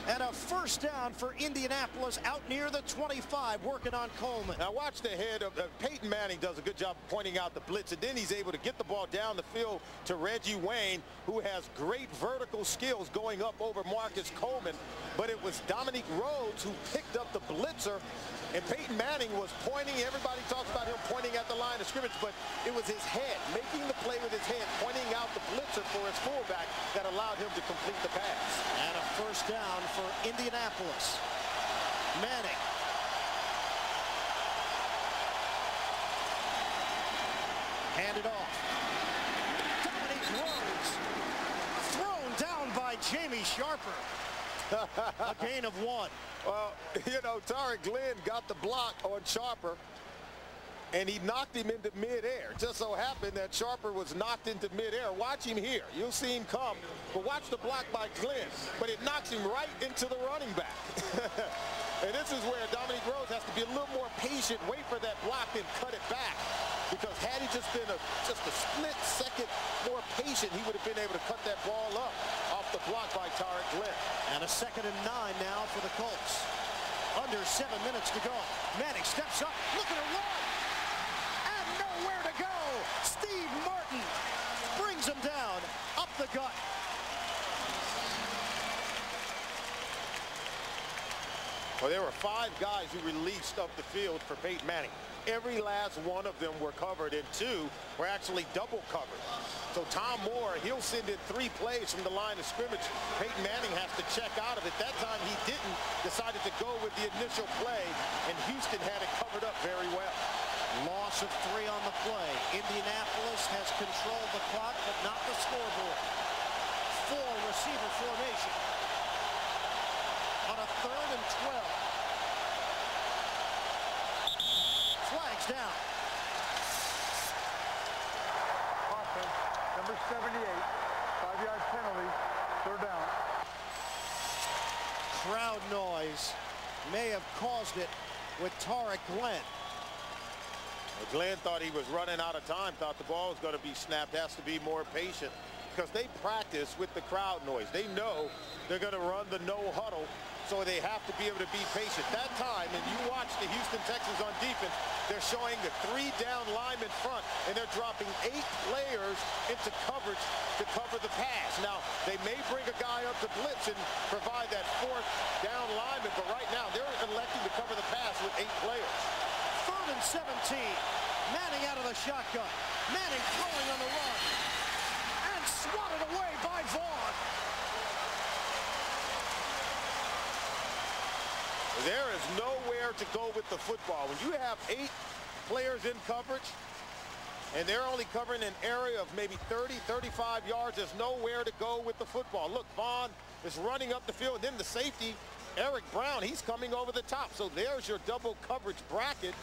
And a first down for Indianapolis out near the 25, working on Coleman. Now watch the head of Peyton Manning does a good job pointing out the blitz, and then he's able to get the ball down the field to Reggie Wayne, who has great vertical skills going up over Marcus Coleman. But it was Dominique Rhodes who picked up the blitzer, and Peyton Manning was pointing. Everybody talks about him pointing at the line of scrimmage, but it was his head, making the play with his head, pointing out the blitzer for his fullback that allowed him to complete the pass. And a first down for Indianapolis. Manning. Handed off. Dominique Rhodes. Thrown down by Jamie Sharper. A gain of 1. Well, you know, Tyra Glenn got the block on Sharper, and he knocked him into midair. It just so happened that Sharper was knocked into midair. Watch him here. You'll see him come, but watch the block by Glenn. But it knocks him right into the running back. And this is where Dominique Rhodes has to be a little more patient, wait for that block, then cut it back. Because had he just been just a split second more patient, he would have been able to cut that ball up off the block by Tyra Glenn. And a 2nd and 9 now for the Colts. Under 7 minutes to go. Manning steps up, looking to run. And nowhere to go. Steve Martin brings him down up the gut. Well, there were 5 guys who released up the field for Peyton Manning. Every last one of them were covered, and 2 were actually double covered. So Tom Moore, he'll send in 3 plays from the line of scrimmage. Peyton Manning has to check out of it. That time he didn't, decided to go with the initial play, and Houston had it covered up very well. Loss of 3 on the play. Indianapolis has controlled the clock, but not the scoreboard. 4 receiver formation on a 3rd and 12. Flags down. Offense, number 78, 5-yard penalty, 3rd down. Crowd noise may have caused it with Tarek Glenn. Well, Glenn thought he was running out of time, thought the ball was going to be snapped, has to be more patient because they practice with the crowd noise. They know they're going to run the no huddle, so they have to be able to be patient. That time, and you watch the Houston Texans on defense, they're showing the 3-down lineman front, and they're dropping 8 players into coverage to cover the pass. Now, they may bring a guy up to blitz and provide that 4th down lineman, but right now they're electing to cover the pass with 8 players. 3rd and 17. Manning out of the shotgun. Manning throwing on the run. And swatted away by Vaughn. There is nowhere to go with the football. When you have 8 players in coverage, and they're only covering an area of maybe 30, 35 yards, there's nowhere to go with the football. Look, Vaughn is running up the field. Then the safety, Eric Brown, he's coming over the top. So there's your double coverage bracket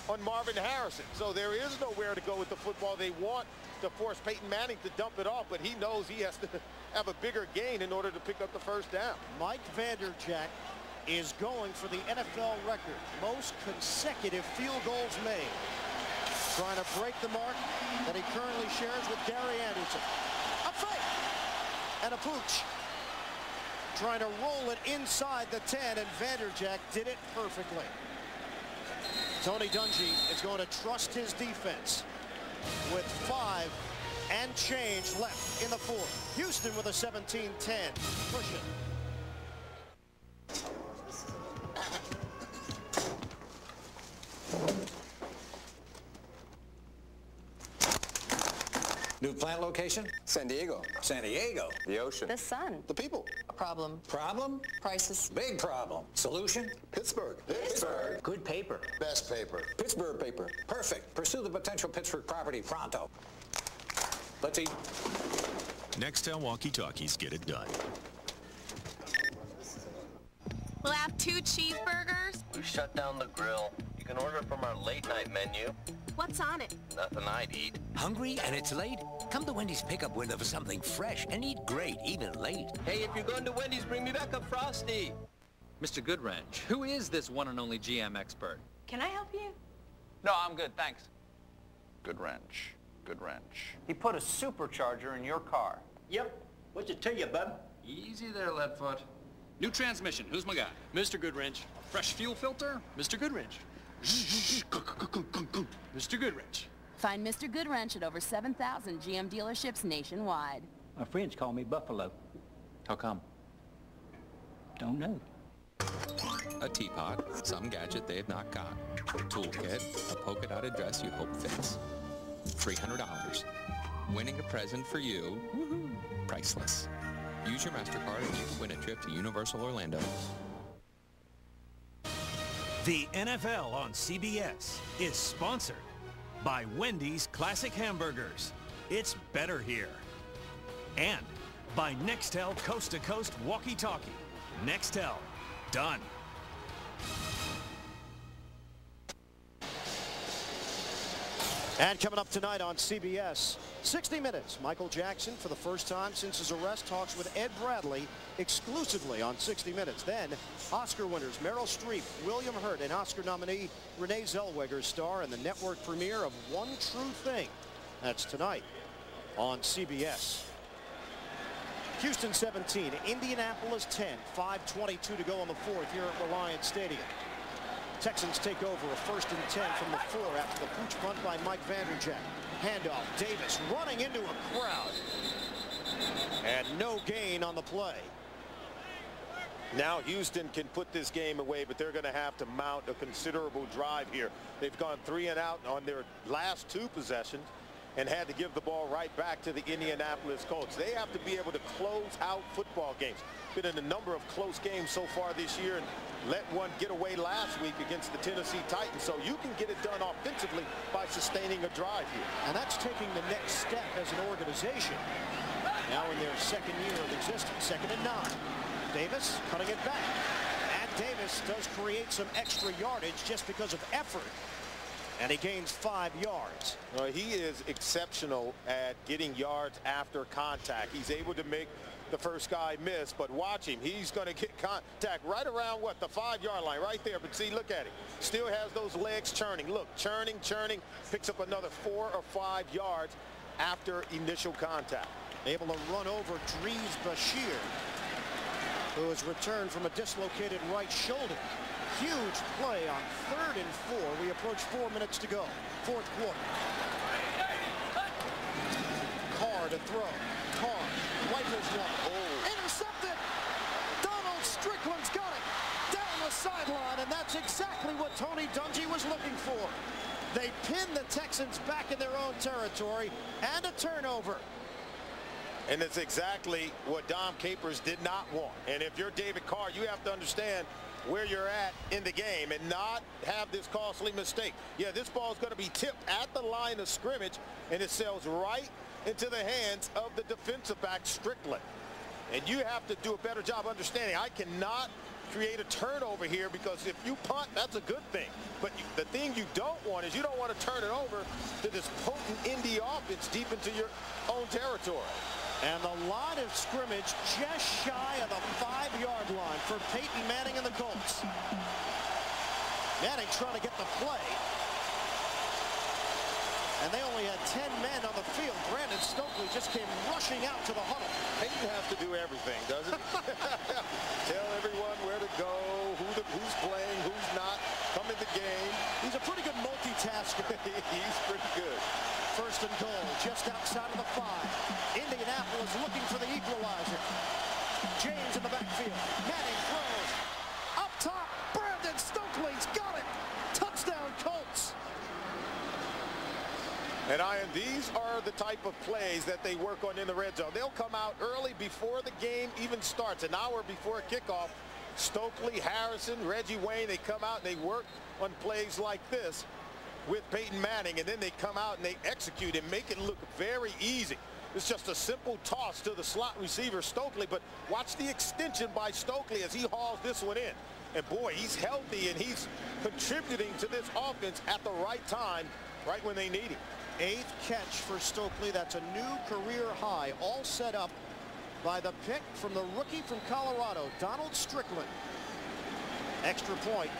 on Marvin Harrison. So there is nowhere to go with the football. They want to force Peyton Manning to dump it off, but he knows he has to have a bigger gain in order to pick up the 1st down. Mike Vanderjagt is going for the NFL record. Most consecutive field goals made. Trying to break the mark that he currently shares with Gary Anderson. A fake and a pooch. Trying to roll it inside the 10, and Vanderjagt did it perfectly. Tony Dungy is going to trust his defense with 5 and change left in the 4th. Houston with a 17-10. Push it. New plant location? San Diego. San Diego. The ocean. The sun. The people. A problem. Problem? Prices. Big problem. Solution? Pittsburgh. Pittsburgh. Good paper. Best paper. Pittsburgh paper. Perfect. Pursue the potential Pittsburgh property pronto. Let's eat. Nextel walkie-talkies get it done. We'll have 2 cheeseburgers. We shut down the grill. You can order from our late night menu. What's on it? Nothing I'd eat. Hungry and it's late? Come to Wendy's pickup window for something fresh and eat great, even late. Hey, if you're going to Wendy's, bring me back a Frosty. Mr. Goodwrench, who is this one and only GM expert? Can I help you? No, I'm good, thanks. Goodwrench. Goodwrench. He put a supercharger in your car. Yep. What's it tell you, bub? Easy there, Leadfoot. New transmission. Who's my guy? Mr. Goodwrench. Fresh fuel filter? Mr. Goodwrench. Mr. Goodwrench. Find Mr. Goodwrench at over 7,000 GM dealerships nationwide. My friends call me Buffalo. How come? Don't know. A teapot, some gadget they have not got. Toolkit, a polka dotted dress you hope fits. $300. Winning a present for you. Woohoo! Priceless. Use your MasterCard and you can win a trip to Universal Orlando. The NFL on CBS is sponsored by Wendy's Classic Hamburgers. It's better here. And by Nextel Coast to Coast Walkie-Talkie. Nextel. Done. And coming up tonight on CBS, 60 Minutes. Michael Jackson, for the first time since his arrest, talks with Ed Bradley exclusively on 60 Minutes. Then, Oscar winners Meryl Streep, William Hurt, and Oscar nominee Renee Zellweger star in the network premiere of One True Thing. That's tonight on CBS. Houston 17, Indianapolis 10, 5:22 to go on the 4th here at Reliance Stadium. Texans take over a 1st and 10 from the 4 after the pooch punt by Mike Vanderjagt. Handoff, Davis running into a crowd. And no gain on the play. Now Houston can put this game away, but they're going to have to mount a considerable drive here. They've gone 3 and out on their last 2 possessions. and had to give the ball right back to the Indianapolis Colts. They have to be able to close out football games. Been in a number of close games so far this year and let one get away last week against the Tennessee Titans. So you can get it done offensively by sustaining a drive here. And that's taking the next step as an organization. Now in their second year of existence, 2nd and 9. Davis cutting it back. And Davis does create some extra yardage just because of effort. And he gains 5 yards. He is exceptional at getting yards after contact. He's able to make the first guy miss, but watch him. He's going to get contact right around, what, the 5-yard line right there. But see, look at him. Still has those legs churning. Look, churning, picks up another 4 or 5 yards after initial contact. Able to run over Drees Bashir, who has returned from a dislocated right shoulder. Huge play on 3rd and 4. We approach 4 minutes to go. 4th quarter. Carr to throw. Carr rifles one. Intercepted. Donald Strickland's got it down the sideline, and that's exactly what Tony Dungy was looking for. They pin the Texans back in their own territory, and a turnover. And it's exactly what Dom Capers did not want. And if you're David Carr, you have to understand where you're at in the game and not have this costly mistake. Yeah, this ball is going to be tipped at the line of scrimmage, and it sails right into the hands of the defensive back, Strickland. And you have to do a better job understanding. I cannot create a turnover here, because if you punt, that's a good thing. But the thing you don't want is you don't want to turn it over to this potent Indy offense deep into your own territory. And the line of scrimmage just shy of the 5-yard line for Peyton Manning and the Colts. Manning trying to get the play. And they only had 10 men on the field. Brandon Stokely just came rushing out to the huddle. Peyton has to do everything, doesn't he? Tell everyone where to go, who's playing, who's not, come in the game. He's a pretty good multitasker. He's pretty good. 1st and goal, just outside of the 5. Indianapolis looking for the equalizer. James in the backfield. Manning throws. Up top, Brandon Stokely's got it. Touchdown, Colts. And Ian, these are the type of plays that they work on in the red zone. They'll come out early before the game even starts, an hour before kickoff. Stokely, Harrison, Reggie Wayne, they come out and they work on plays like this with Peyton Manning, and then they come out and they execute and make it look very easy. It's just a simple toss to the slot receiver, Stokely, but watch the extension by Stokely as he hauls this one in. And boy, he's healthy and he's contributing to this offense at the right time, right when they need him. 8th catch for Stokely. That's a new career high, all set up by the pick from the rookie from Colorado, Donald Strickland. Extra point,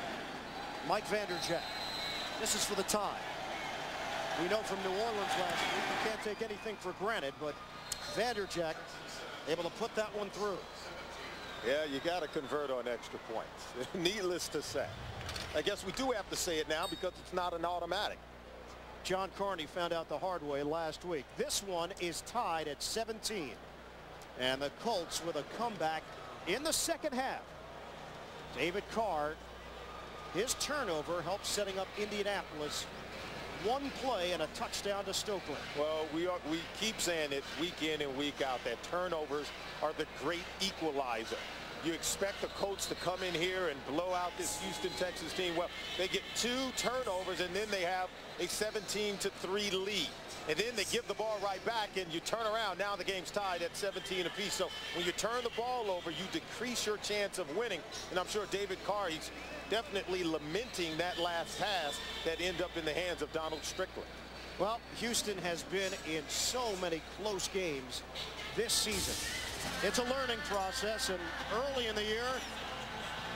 Mike Vanderjagt. This is for the tie. We know from New Orleans last week you can't take anything for granted, but Vanderjagt able to put that one through. Yeah, you got to convert on extra points. Needless to say. I guess we do have to say it now because it's not an automatic. John Carney found out the hard way last week. This one is tied at 17. And the Colts with a comeback in the 2nd half. David Carr, his turnover helps setting up Indianapolis. 1 play and a touchdown to Stokely. Well, we keep saying it week in and week out that turnovers are the great equalizer. You expect the Colts to come in here and blow out this Houston Texans team. Well, they get 2 turnovers and then they have a 17-3 lead. And then they give the ball right back and you turn around. Now the game's tied at 17 apiece. So when you turn the ball over, you decrease your chance of winning. And I'm sure David Carr, he's definitely lamenting that last pass that ended up in the hands of Donald Strickland. Well, Houston has been in so many close games this season. It's a learning process, and early in the year,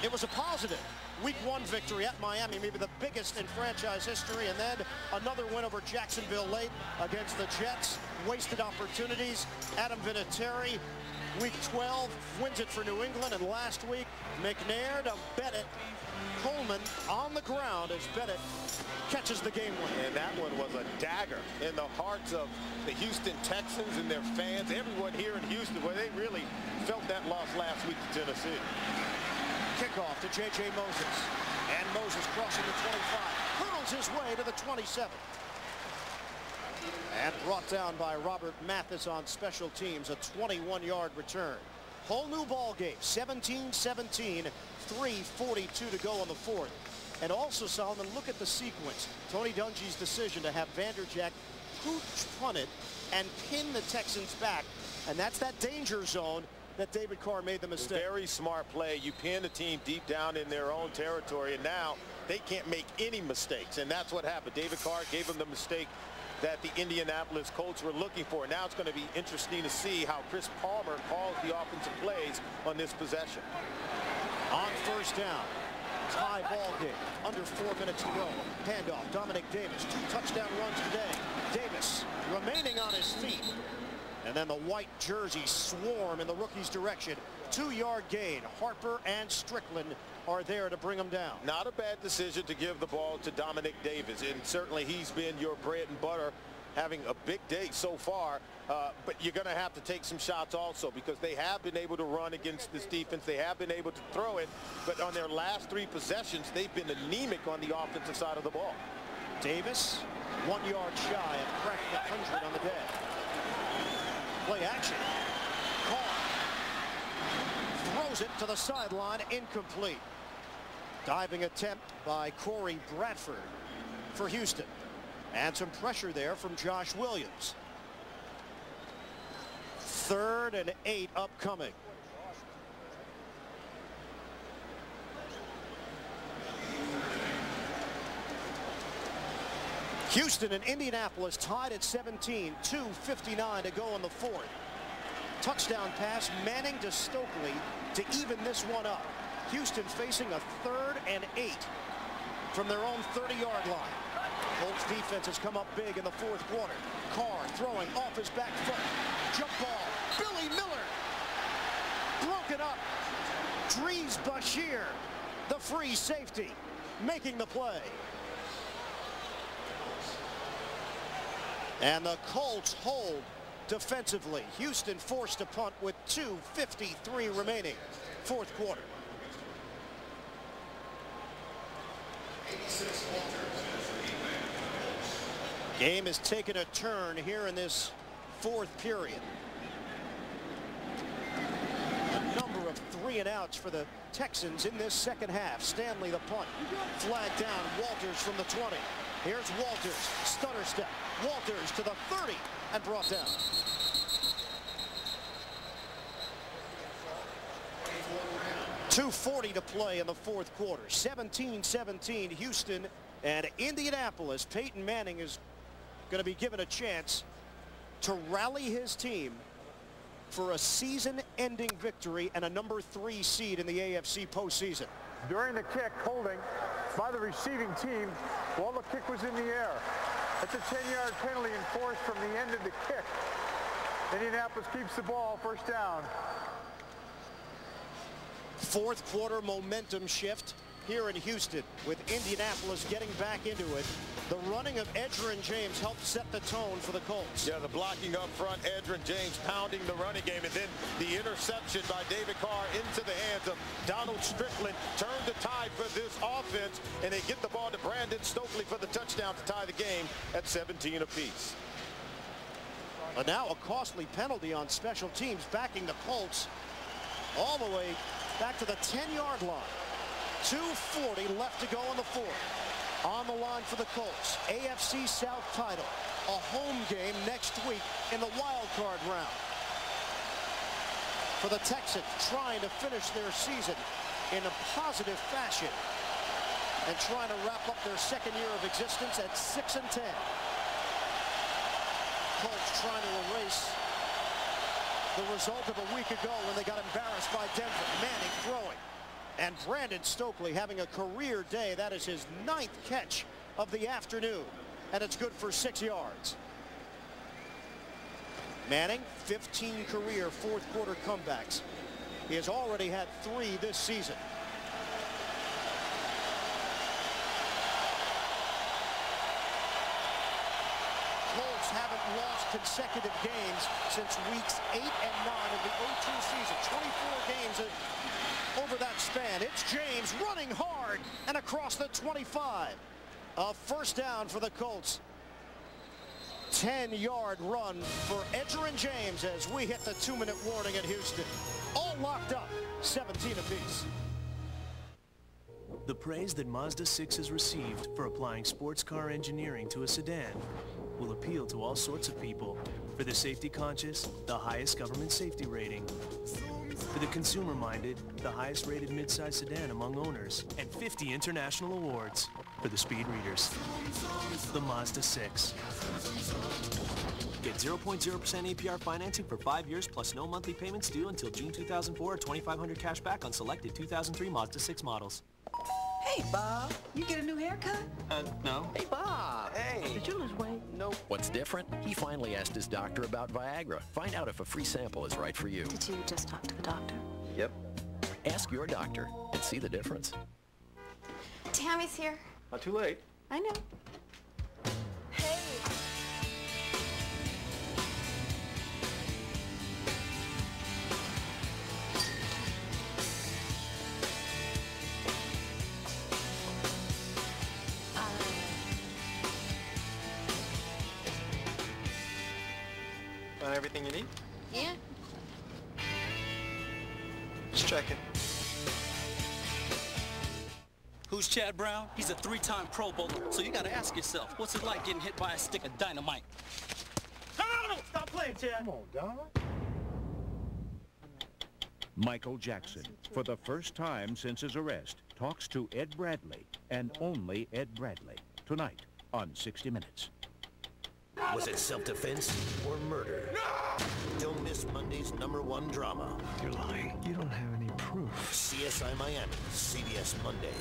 it was a positive. Week 1 victory at Miami, maybe the biggest in franchise history, and then another win over Jacksonville late against the Jets. Wasted opportunities. Adam Vinatieri, week 12, wins it for New England, and last week, McNair to Bennett. Coleman on the ground as Bennett catches the game winner. And that one was a dagger in the hearts of the Houston Texans and their fans, everyone here in Houston, where they really felt that loss last week to Tennessee. Kickoff to J.J. Moses. And Moses crossing the 25. Hurdles his way to the 27. And brought down by Robert Mathis on special teams, a 21-yard return. Whole new ball game, 17-17, 3:42 to go on the fourth. And also, Solomon, look at the sequence. Tony Dungy's decision to have Vanderjagt pooch punt it and pin the Texans back. And that's that danger zone that David Carr made the mistake. Very smart play. You pin the team deep down in their own territory, and now they can't make any mistakes. And that's what happened. David Carr gave them the mistake that the Indianapolis Colts were looking for. Now it's going to be interesting to see how Chris Palmer calls the offensive plays on this possession. On first down, tie ball game, under 4 minutes to go. Handoff, Dominic Davis, 2 touchdown runs today. Davis remaining on his feet. And then the white jersey swarm in the rookie's direction. 2-yard gain. Harper and Strickland are there to bring him down. Not a bad decision to give the ball to Dominic Davis, and certainly he's been your bread and butter, having a big day so far. But you're going to have to take some shots also, because they have been able to run against this defense. They have been able to throw it, but on their last 3 possessions, they've been anemic on the offensive side of the ball. Davis, 1 yard shy and cracked the 100 on the day. Play action. Carr throws it to the sideline, incomplete. Diving attempt by Corey Bradford for Houston. And some pressure there from Josh Williams. 3rd and 8 upcoming. Houston and Indianapolis tied at 17, 2:59 to go on the fourth. Touchdown pass, Manning to Stokely to even this one up. Houston facing a 3rd and 8 from their own 30-yard line. Colts defense has come up big in the fourth quarter. Carr throwing off his back foot. Jump ball. Billy Miller. Broken up. Dries Bashir, the free safety, making the play. And the Colts hold defensively. Houston forced to punt with 2:53 remaining. Fourth quarter. Game has taken a turn here in this fourth period. A number of 3 and outs for the Texans in this second half. Stanley the punt. Flag down. Walters from the 20. Here's Walters. Stutter step. Walters to the 30 and brought down. .240 to play in the fourth quarter. 17-17 Houston and Indianapolis. Peyton Manning is going to be given a chance to rally his team for a season-ending victory and a number 3 seed in the AFC postseason. During the kick, holding by the receiving team while the kick was in the air. That's a 10-yard penalty enforced from the end of the kick. Indianapolis keeps the ball, first down. Fourth quarter momentum shift here in Houston with Indianapolis getting back into it. The running of Edgerrin James helped set the tone for the Colts. Yeah, the blocking up front, Edgerrin James pounding the running game, and then the interception by David Carr into the hands of Donald Strickland turned the tide for this offense, and they get the ball to Brandon Stokely for the touchdown to tie the game at 17 apiece. And now a costly penalty on special teams, backing the Colts all the way back to the 10-yard line. 2:40 left to go in the fourth. On the line for the Colts, AFC South title, a home game next week in the wild card round. For the Texans, trying to finish their season in a positive fashion and trying to wrap up their second year of existence at 6-10. Colts trying to erase the result of a week ago when they got embarrassed by Denver. Manning throwing. And Brandon Stokely having a career day. That is his 9th catch of the afternoon. And it's good for 6 yards. Manning, 15 career fourth quarter comebacks. He has already had 3 this season. Colts haven't lost consecutive games since weeks 8 and 9 of the 02 season. 24 games over that span. It's James running hard and across the 25. A first down for the Colts. 10-yard run for Edgerrin James as we hit the 2-minute warning at Houston. All locked up, 17 apiece. The praise that Mazda 6 has received for applying sports car engineering to a sedan will appeal to all sorts of people. For the safety conscious, the highest government safety rating. For the consumer-minded, the highest rated midsize sedan among owners, and 50 international awards. For the speed readers, the Mazda 6. Get 0.0% APR financing for 5 years plus no monthly payments due until June 2004 or $2,500 cash back on selected 2003 Mazda 6 models. Hey, Bob, you get a new haircut? No. Hey, Bob. Hey. Did you lose weight? Nope. What's different? He finally asked his doctor about Viagra. Find out if a free sample is right for you. Did you just talk to the doctor? Yep. Ask your doctor and see the difference. Tammy's here. Not too late. I know. Hey. Find everything you need? Yeah. Just checking. Who's Chad Brown? He's a 3-time Pro Bowler, so you gotta ask yourself, what's it like getting hit by a stick of dynamite? No! Stop playing, Chad! Come on, Don. Michael Jackson, for the first time since his arrest, talks to Ed Bradley, and only Ed Bradley, tonight on 60 Minutes. Was it self-defense or murder? No! Don't miss Monday's #1 drama. You're lying. You don't have any proof. CSI Miami, CBS Monday.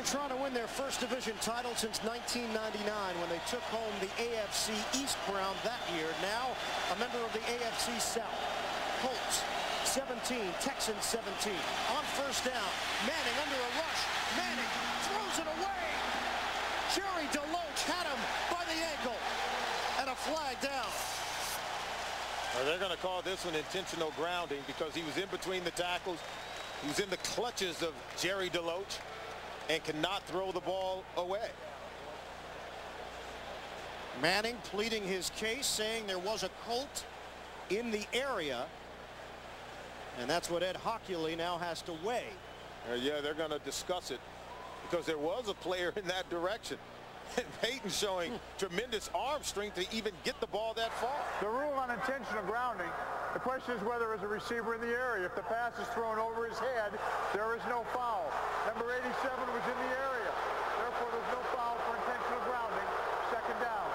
Trying to win their first division title since 1999 when they took home the AFC East crown that year. Now a member of the AFC South. Colts 17, Texans 17. On first down, Manning under a rush. Manning throws it away. Jerry DeLoach had him by the ankle. And a flag down. Well, they're going to call this one intentional grounding because he was in between the tackles. He was in the clutches of Jerry DeLoach and cannot throw the ball away. Manning pleading his case, saying there was a Colt in the area. And that's what Ed Hockley now has to weigh. Yeah, they're going to discuss it because there was a player in that direction. And Peyton showing tremendous arm strength to even get the ball that far. The rule on intentional grounding, the question is whether there's a receiver in the area. If the pass is thrown over his head, there is no foul. Number 87 was in the area. Therefore, there's no foul for intentional grounding. Second down.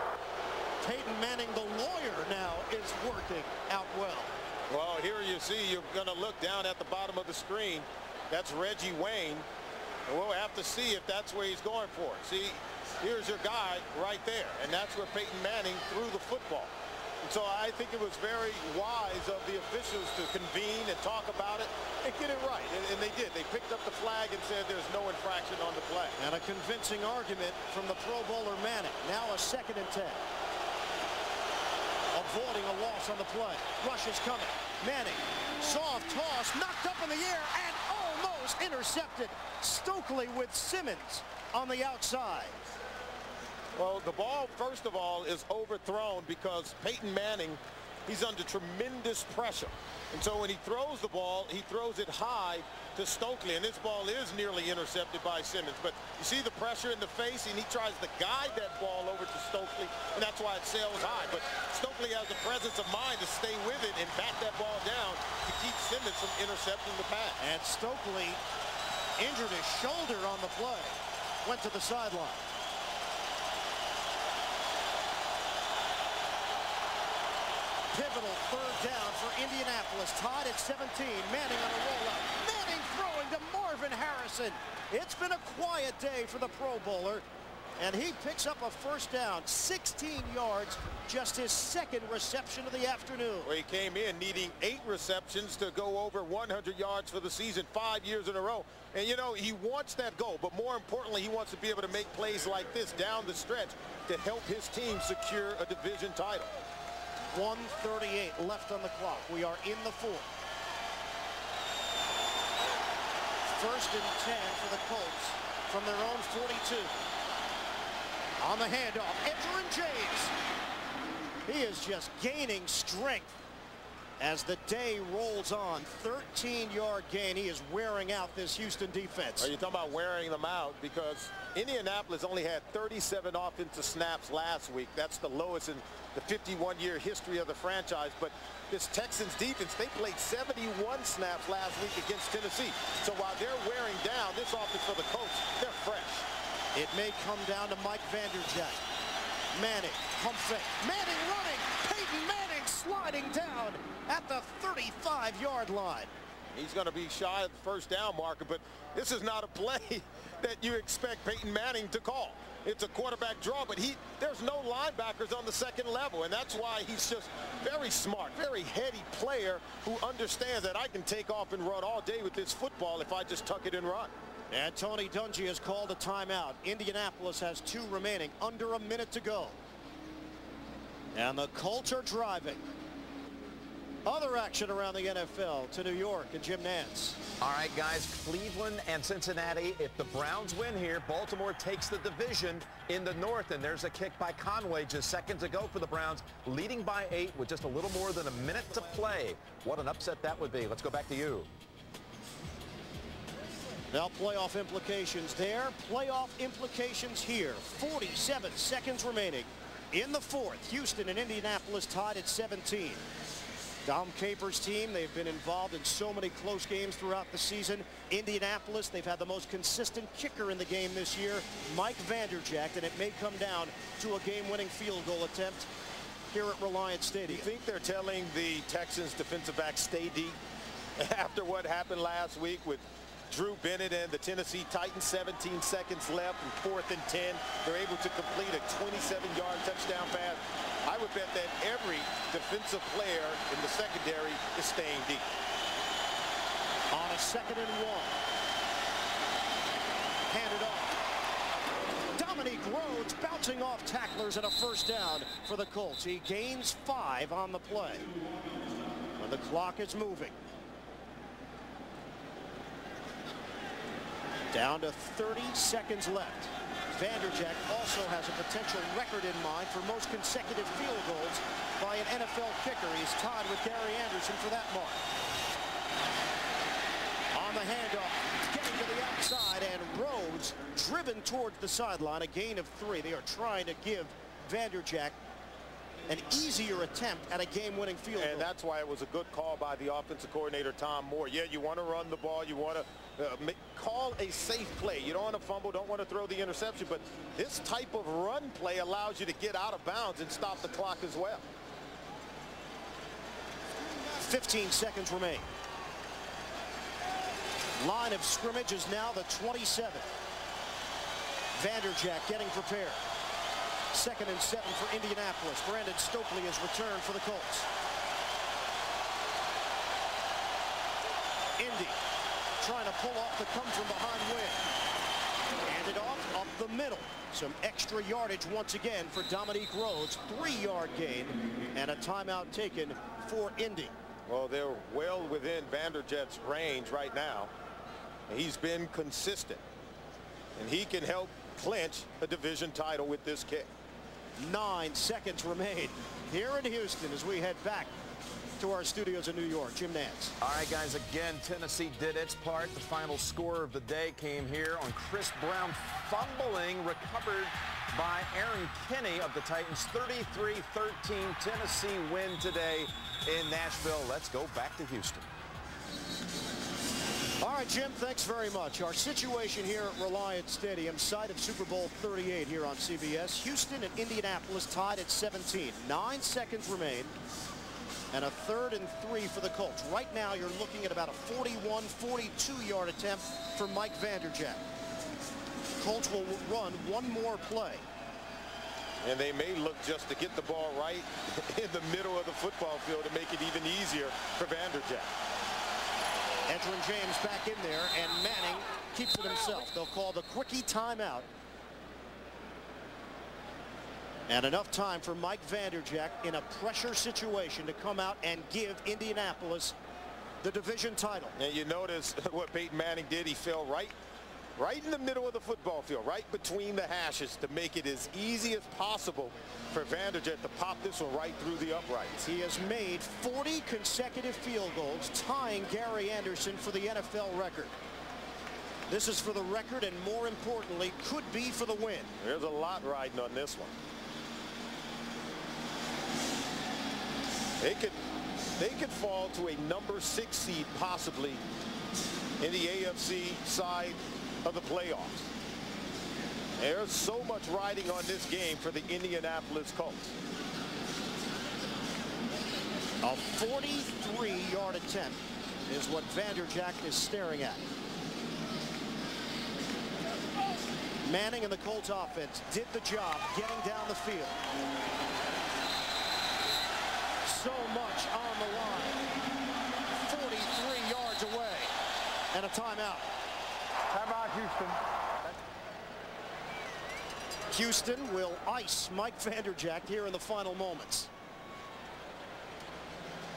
Peyton Manning, the lawyer, now is working out well. Well, here you see, you're going to look down at the bottom of the screen. That's Reggie Wayne. And we'll have to see if that's where he's going for. See, here's your guy right there. And that's where Peyton Manning threw the football. And so I think it was very wise of the officials to convene and talk about it and get it right. And they did. They picked up the flag and said there's no infraction on the play. And a convincing argument from the Pro Bowler Manning. Now a 2nd and 10. Avoiding a loss on the play. Rush is coming. Manning, soft toss, knocked up in the air and almost intercepted. Stokely with Simmons on the outside. Well, the ball, first of all, is overthrown because Peyton Manning, he's under tremendous pressure. And so when he throws the ball, he throws it high to Stokely. And this ball is nearly intercepted by Simmons. But you see the pressure in the face, and he tries to guide that ball over to Stokely, and that's why it sails high. But Stokely has the presence of mind to stay with it and bat that ball down to keep Simmons from intercepting the pass. And Stokely injured his shoulder on the play. Went to the sideline. Pivotal 3rd down for Indianapolis, tied at 17. Manning on a rollout. Manning throwing to Marvin Harrison. It's been a quiet day for the Pro Bowler. And he picks up a first down, 16 yards, just his second reception of the afternoon. Well, he came in needing 8 receptions to go over 100 yards for the season 5 years in a row. And, you know, he wants that goal, but more importantly, he wants to be able to make plays like this down the stretch to help his team secure a division title. 1:38 left on the clock. We are in the fourth. 1st and 10 for the Colts from their own 42. On the handoff, Edgerrin James. He is just gaining strength as the day rolls on. 13-yard gain. He is wearing out this Houston defense. You're talking about wearing them out because Indianapolis only had 37 offensive snaps last week. That's the lowest in the 51-year history of the franchise. But this Texans defense, they played 71 snaps last week against Tennessee. So while they're wearing down, this offense for the Colts, they're fresh. It may come down to Mike Vanderjagt. Manning, pump fake. Manning running. Peyton Manning sliding down at the 35-yard line. He's going to be shy of the first down marker, but this is not a play that you expect Peyton Manning to call. It's a quarterback draw, but there's no linebackers on the second level, and that's why he's just very smart, very heady player who understands that I can take off and run all day with this football if I just tuck it and run. And Tony Dungy has called a timeout. Indianapolis has 2 remaining, under a minute to go. And the Colts are driving. Other action around the NFL to New York and Jim Nantz. All right, guys, Cleveland and Cincinnati. If the Browns win here, Baltimore takes the division in the North. And there's a kick by Conway just seconds ago for the Browns, leading by 8 with just a little more than a minute to play. What an upset that would be. Let's go back to you. Now playoff implications there. Playoff implications here. 47 seconds remaining in the fourth. Houston and Indianapolis tied at 17. Dom Capers' team, they've been involved in so many close games throughout the season. Indianapolis, they've had the most consistent kicker in the game this year, Mike Vanderjagt, and it may come down to a game-winning field goal attempt here at Reliant Stadium. You think they're telling the Texans defensive back stay deep after what happened last week with Drew Bennett and the Tennessee Titans? 17 seconds left and 4th and 10. They're able to complete a 27-yard touchdown pass. I would bet that every defensive player in the secondary is staying deep. On a 2nd and 1. Handed off. Dominique Rhodes bouncing off tacklers and a first down for the Colts. He gains 5 on the play. And the clock is moving. Down to 30 seconds left. Vanderjagt also has a potential record in mind for most consecutive field goals by an NFL kicker. He's tied with Gary Anderson for that mark. On the handoff, getting to the outside, and Rhodes driven towards the sideline, a gain of 3. They are trying to give Vanderjagt an easier attempt at a game-winning field goal. And that's why it was a good call by the offensive coordinator, Tom Moore. Yeah, you want to run the ball, you want to call a safe play. You don't want to fumble, don't want to throw the interception, but this type of run play allows you to get out of bounds and stop the clock as well. 15 seconds remain. Line of scrimmage is now the 27. Vanderjagt getting prepared. 2nd and 7 for Indianapolis. Brandon Stokely has returned for the Colts. Indy trying to pull off the come-from-behind win. Handed off up the middle. Some extra yardage once again for Dominique Rhodes. 3-yard gain and a timeout taken for Indy. Well, they're well within Vanderjagt's range right now. He's been consistent, and he can help clinch a division title with this kick. 9 seconds remain here in Houston as we head back to our studios in New York. Jim Nantz. All right, guys, again, Tennessee did its part. The final score of the day came here on Chris Brown fumbling, recovered by Aaron Kinney of the Titans. 33-13 Tennessee win today in Nashville. Let's go back to Houston. All right, Jim, thanks very much. Our situation here at Reliant Stadium, site of Super Bowl 38 here on CBS. Houston and Indianapolis tied at 17. 9 seconds remain. And a 3rd and 3 for the Colts. Right now, you're looking at about a 41, 42-yard attempt for Mike Vanderjagt. Colts will run one more play. And they may look just to get the ball right in the middle of the football field to make it even easier for Vanderjagt. Edgerrin James back in there, and Manning keeps it himself. They'll call the quickie timeout. And enough time for Mike Vanderjagt in a pressure situation to come out and give Indianapolis the division title. And you notice what Peyton Manning did. He fell right in the middle of the football field, right between the hashes, to make it as easy as possible for Vanderjagt to pop this one right through the uprights. He has made 40 consecutive field goals, tying Gary Anderson for the NFL record. This is for the record, and more importantly, could be for the win. There's a lot riding on this one. They could fall to a number 6 seed possibly in the AFC side of the playoffs. There's so much riding on this game for the Indianapolis Colts. A 43-yard attempt is what Vanderjagt is staring at. Manning and the Colts offense did the job getting down the field. So much on the line. 43 yards away. And a timeout. Timeout, Houston. Houston will ice Mike Vanderjagt here in the final moments.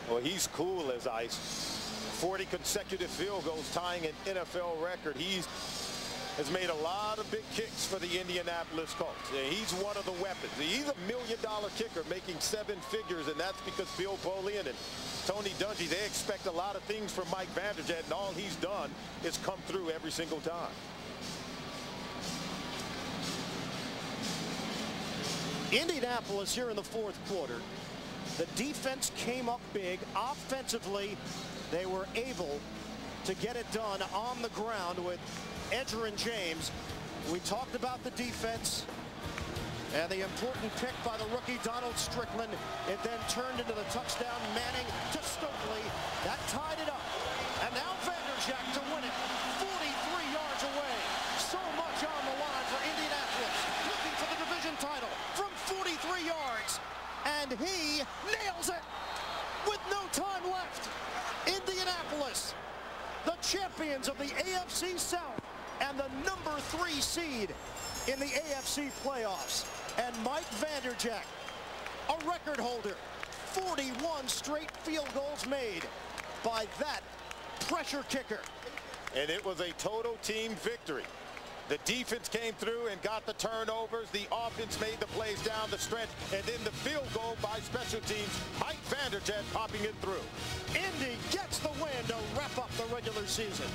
Well, he's cool as ice. 40 consecutive field goals, tying an NFL record. He has made a lot of big kicks for the Indianapolis Colts. Yeah, he's one of the weapons. He's a $1 million kicker making 7 figures, and that's because Bill Polian and Tony Dungy, they expect a lot of things from Mike Vanderjagt, and all he's done is come through every single time. Indianapolis here in the fourth quarter. The defense came up big. Offensively, they were able to get it done on the ground with Edgerrin James. We talked about the defense and the important pick by the rookie Donald Strickland. It then turned into the touchdown. Manning to Stokely. That tied it up. And now Vanderjagt to win it. 43 yards away. So much on the line for Indianapolis. Looking for the division title from 43 yards. And he nails it with no time left. Indianapolis, the champions of the AFC South and the number 3 seed in the AFC playoffs. And Mike Vanderjagt, a record holder, 41 straight field goals made by that pressure kicker. And it was a total team victory. The defense came through and got the turnovers. The offense made the plays down the stretch. And then the field goal by special teams, Mike Vanderjagt popping it through. Indy gets the win to wrap up the regular season.